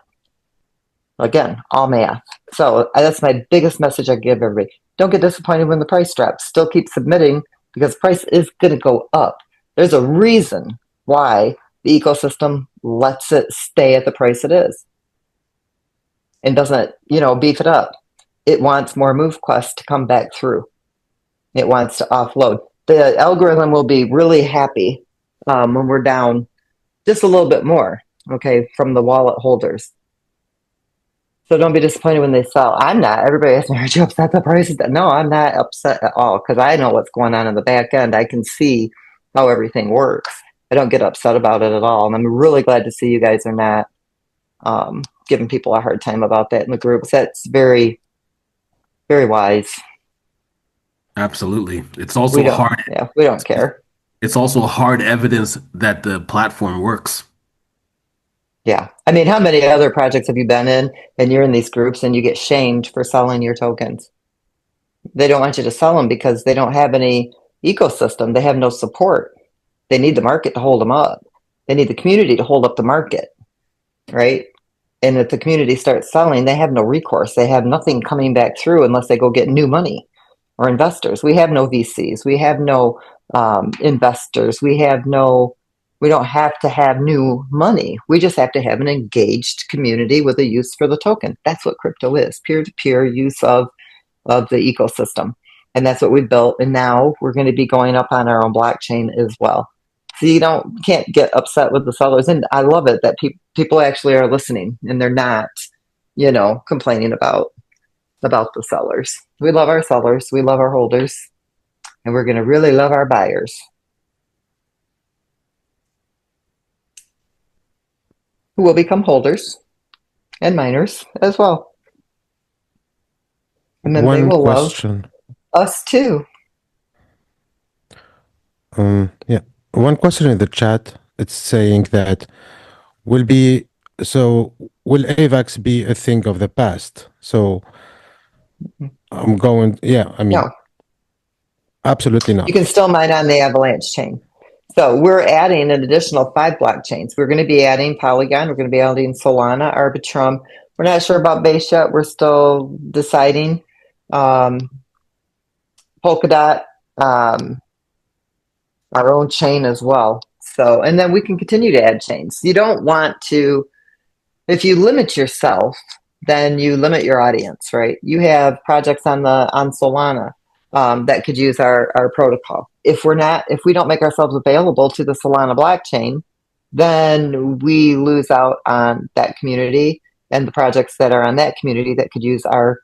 Again, all math. So that's my biggest message I give everybody. Don't get disappointed when the price drops. Still keep submitting because price is going to go up. There's a reason why the ecosystem lets it stay at the price it is and doesn't, beef it up. It wants more MoveQuest to come back through. It wants to offload. The algorithm will be really happy when we're down just a little bit more, okay, from the wallet holders. So don't be disappointed when they sell. I'm not. Everybody has me, are you upset the price is that? No, I'm not upset at all because I know what's going on in the back end. I can see how everything works. I don't get upset about it at all. And I'm really glad to see you guys are not giving people a hard time about that in the groups. That's very, very wise. Absolutely. It's also hard. Yeah, we don't care. It's also hard evidence that the platform works. Yeah. I mean, how many other projects have you been in and you're in these groups and you get shamed for selling your tokens? They don't want you to sell them because they don't have any ecosystem. They have no support. They need the market to hold them up. They need the community to hold up the market, right? And if the community starts selling, they have no recourse. They have nothing coming back through unless they go get new money or investors. We have no VCs. We have no investors. We don't have to have new money. We just have to have an engaged community with a use for the token. That's what crypto is, peer-to-peer use of the ecosystem. And that's what we built. And now we're going to be going up on our own blockchain as well. So you can't get upset with the sellers. And I love it that people actually are listening and they're not, complaining about the sellers. We love our sellers. We love our holders. And we're going to really love our buyers, who will become holders and miners as well. And then they will love us too. Yeah. One question in the chat, it's saying that will AVAX be a thing of the past? So No. Absolutely not. You can still mine on the Avalanche chain. So we're adding an additional 5 blockchains. We're going to be adding Polygon. We're going to be adding Solana, Arbitrum. We're not sure about Base yet. We're still deciding. Polkadot, our own chain as well. So, and then we can continue to add chains. You don't want to, if you limit yourself, then you limit your audience, right? You have projects on Solana that could use our protocol. If we don't make ourselves available to the Solana blockchain, then we lose out on that community and the projects that are on that community that could use our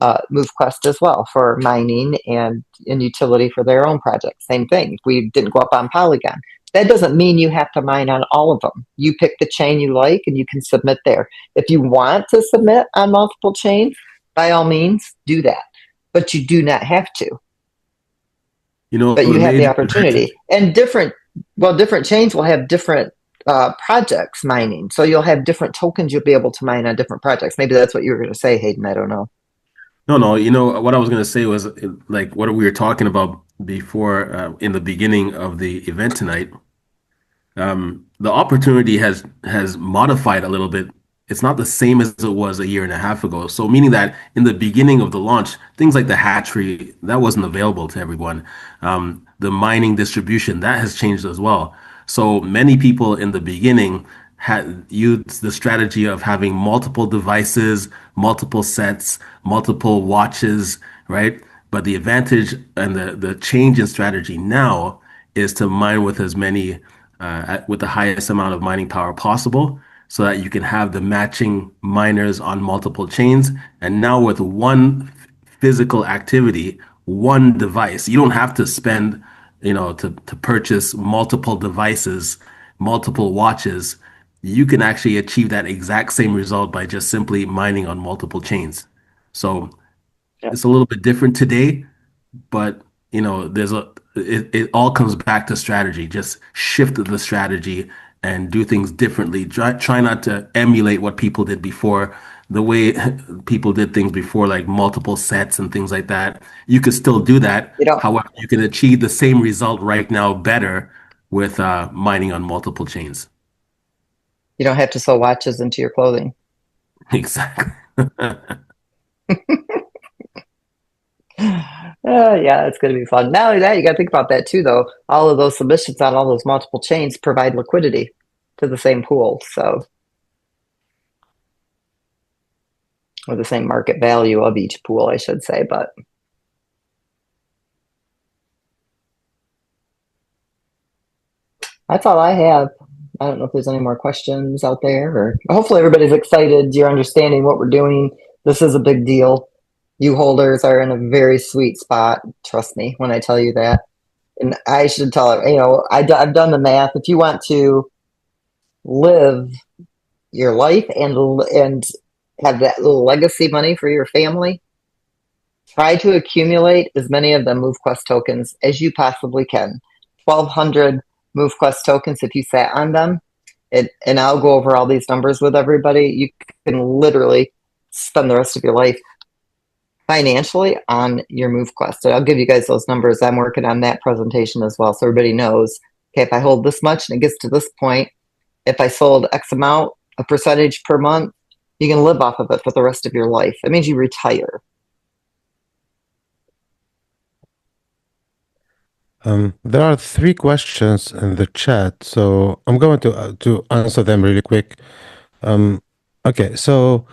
MoveQuest as well for mining and utility for their own projects. Same thing. If we didn't go up on Polygon, that doesn't mean you have to mine on all of them. You pick the chain you like and you can submit there. If you want to submit on multiple chains, by all means, do that. But you do not have to. But you have the opportunity. And different chains will have different projects mining. So you'll have different tokens you'll be able to mine on different projects. Maybe that's what you were going to say, Hayden. I don't know. No. You know what I was gonna say was like what we were talking about before in the beginning of the event tonight. The opportunity has modified a little bit. It's not the same as it was a year and a half ago. So meaning that in the beginning of the launch, things like the hatchery that wasn't available to everyone. The mining distribution that has changed as well. So many people in the beginning had used the strategy of having multiple devices, multiple sets, multiple watches, right? But the advantage and the change in strategy now is to mine with as many with the highest amount of mining power possible so that you can have the matching miners on multiple chains. And now with one physical activity, one device, you don't have to spend, to purchase multiple devices, multiple watches. You can actually achieve that exact same result by just simply mining on multiple chains. So Yeah. it's a little bit different today, but it all comes back to strategy. Just shift the strategy and do things differently. Try not to emulate what people did before, the way people did things before, like multiple sets and things like that. You could still do that. You don't However, you can achieve the same result right now better with mining on multiple chains. you don't have to sew watches into your clothing. Exactly. Yeah, it's going to be fun. Not only that, you got to think about that too, though. All of those submissions on all those multiple chains provide liquidity to the same pool, or the same market value of each pool, I should say. But that's all I have. I don't know if there's any more questions out there, or hopefully everybody's excited. You're understanding what we're doing. This is a big deal. You holders are in a very sweet spot. Trust me when I tell you that. And I should tell it, I've done the math. If you want to live your life and have that little legacy money for your family, try to accumulate as many of the MoveQuest tokens as you possibly can. 1,200 MoveQuest tokens if you sat on them. And I'll go over all these numbers with everybody. You can literally spend the rest of your life financially on your MoveQuest. So I'll give you guys those numbers. I'm working on that presentation as well, so everybody knows. Okay, if I hold this much and it gets to this point, if I sold X amount, a percentage per month, you can live off of it for the rest of your life. That means you retire. There are three questions in the chat, so I'm going to answer them really quick. Okay, so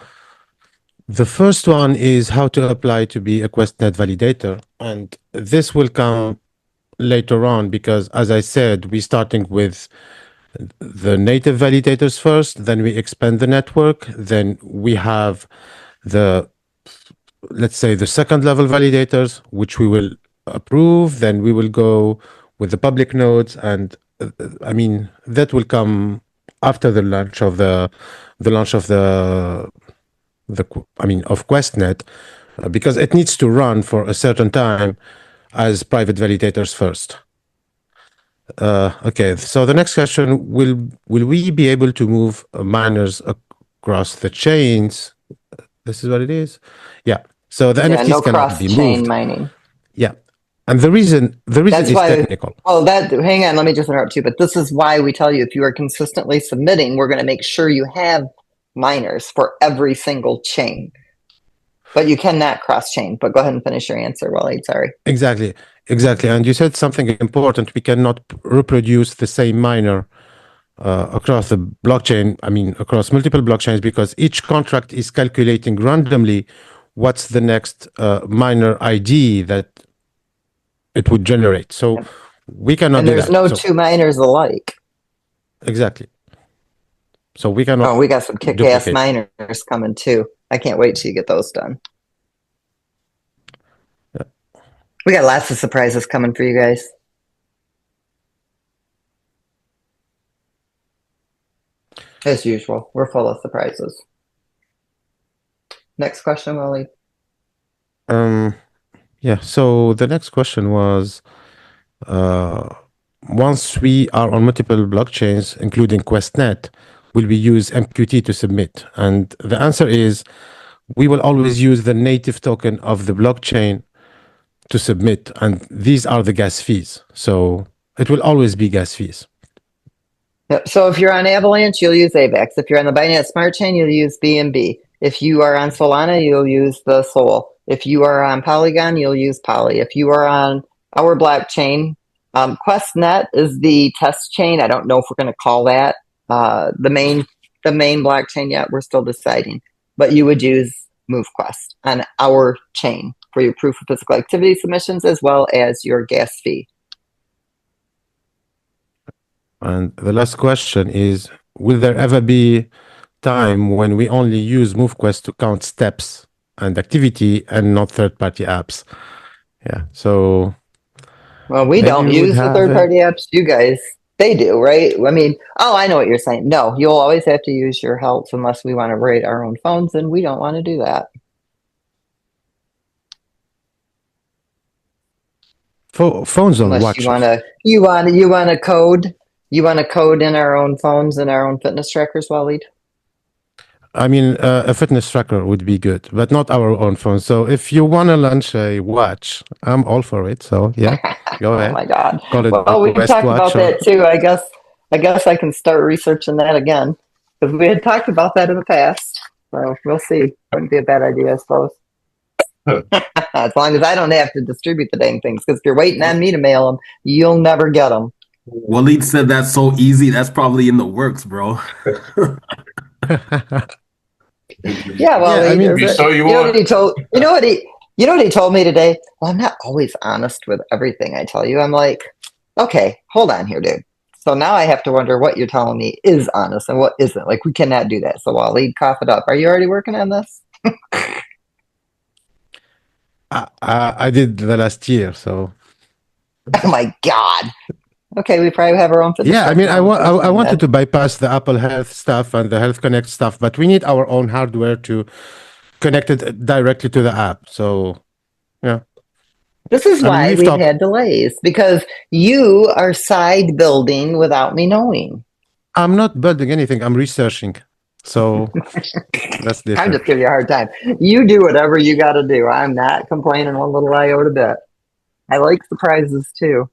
the first one is how to apply to be a QuestNet validator, and this will come later on because, as I said, we're starting with the native validators first, then we expand the network, then we have let's say the second level validators, which we will approve, then we will go with the public nodes, and I mean that will come after the launch of the of QuestNet, because it needs to run for a certain time as private validators first. Okay, so the next question, will we be able to move miners across the chains? This is what it is. Yeah. So the NFTs no cannot be cross-chain moved. mining. Yeah. And the reason That's is why, technical. hang on, let me just interrupt you. But this is why we tell you if you are consistently submitting, we're going to make sure you have miners for every single chain. But you cannot cross-chain. But go ahead and finish your answer, Waleed. Sorry. Exactly. And you said something important. We cannot reproduce the same miner across the blockchain, across multiple blockchains, because each contract is calculating randomly what's the next miner ID that it would generate. So we cannot do that. And there's no two miners alike. Exactly. So we cannot. Oh, we got some kick-ass miners coming too. I can't wait till you get those done. Yeah. We got lots of surprises coming for you guys. As usual, we're full of surprises. Next question, Wally. Yeah, so the next question was, once we are on multiple blockchains, including QuestNet, will we use MQT to submit? And the answer is, we will always use the native token of the blockchain to submit, and these are the gas fees. So it will always be gas fees. Yep. So if you're on Avalanche, you'll use AVAX. If you're on the Binance Smart Chain, you'll use BNB. If you are on Solana, you'll use the Sol. If you are on Polygon, you'll use Poly. If you are on our blockchain, QuestNet is the test chain. I don't know if we're going to call that the main blockchain yet. We're still deciding. But you would use MoveQuest on our chain for your proof of physical activity submissions as well as your gas fee. And the last question is, will there ever be time when we only use MoveQuest to count steps and activity and not third-party apps? Yeah, so... Well, we don't use the third-party apps. You guys, they do, right? I mean, oh, I know what you're saying. No, you'll always have to use your health unless we want to rate our own phones, and we don't want to do that. Phones don't Unless watch. You want to code. You want to code in our own phones and our own fitness trackers, Waleed? I mean, a fitness tracker would be good, but not our own phone. So if you want to launch a watch, I'm all for it. So yeah, go ahead. Oh my God. Well, we can talk about that too. I guess I can start researching that again because we had talked about that in the past. So we'll see. Wouldn't be a bad idea, I suppose. As long as I don't have to distribute the dang things, because if you're waiting on me to mail them, you'll never get them. Waleed said that's so easy. That's probably in the works, bro. Yeah, well, I mean, you know what he told me today? Well, I'm not always honest with everything I tell you. I'm like, okay, hold on here, dude. So now I have to wonder what you're telling me is honest and what isn't. Like, we cannot do that. So Waleed, cough it up. Are you already working on this? I did the last year, so. Oh my God. Okay, we probably have our own. Yeah, I mean, I wanted to bypass the Apple Health stuff and the Health Connect stuff, but we need our own hardware to connect it directly to the app. So, yeah. This is why we've had delays, because you are side building without me knowing. I'm not building anything. I'm researching. So that's different. I'm just giving you a hard time. You do whatever you got to do. I'm not complaining one little iota bit. I like surprises too.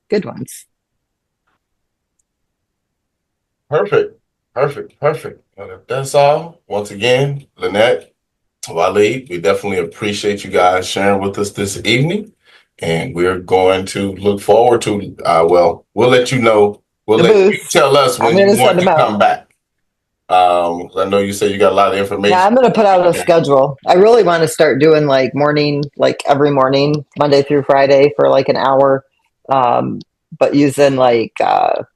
Good ones. Perfect. Well, if that's all, once again, Linette, Waleed, we definitely appreciate you guys sharing with us this evening. And we're going to look forward to, we'll let you know. We'll let you tell us when you want to come back. I know you said you got a lot of information. Yeah, I'm going to put out a schedule. I really want to start doing like every morning, Monday through Friday for like an hour. But using like, that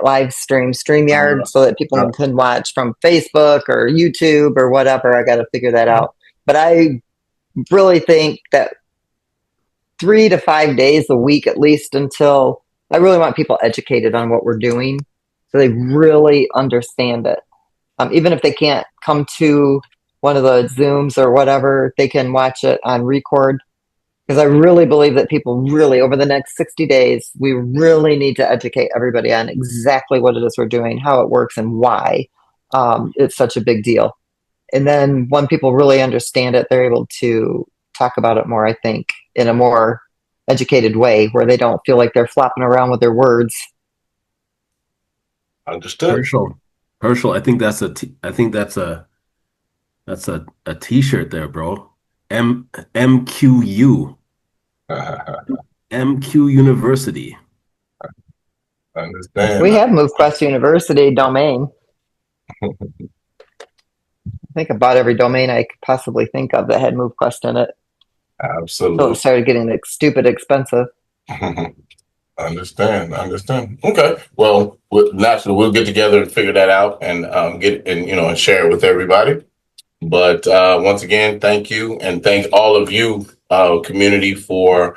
live stream, StreamYard, so that people can watch from Facebook or YouTube or whatever. I got to figure that out. But I really think that 3 to 5 days a week, at least, until I really want people educated on what we're doing, so they really understand it. Even if they can't come to one of the Zooms or whatever, they can watch it on record. Because I really believe that people really, over the next 60 days, we really need to educate everybody on exactly what it is we're doing, how it works, and why it's such a big deal. And then when people really understand it, they're able to talk about it more, I think, in a more educated way, where they don't feel like they're flopping around with their words. Understood. Herschel, I think that's a t-shirt there, bro. MQU. MQ University. Understand. We have MoveQuest University domain. I think about every domain I could possibly think of that had MoveQuest in it. Absolutely. So it started getting stupid expensive. Understand. Okay. Well, naturally, we'll get together and figure that out and and share it with everybody. But once again, thank you, and thank all of you, community, for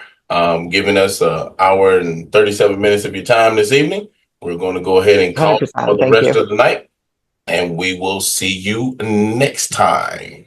giving us an hour and 37 minutes of your time this evening. We're going to go ahead and call for the rest of the night, and we will see you next time.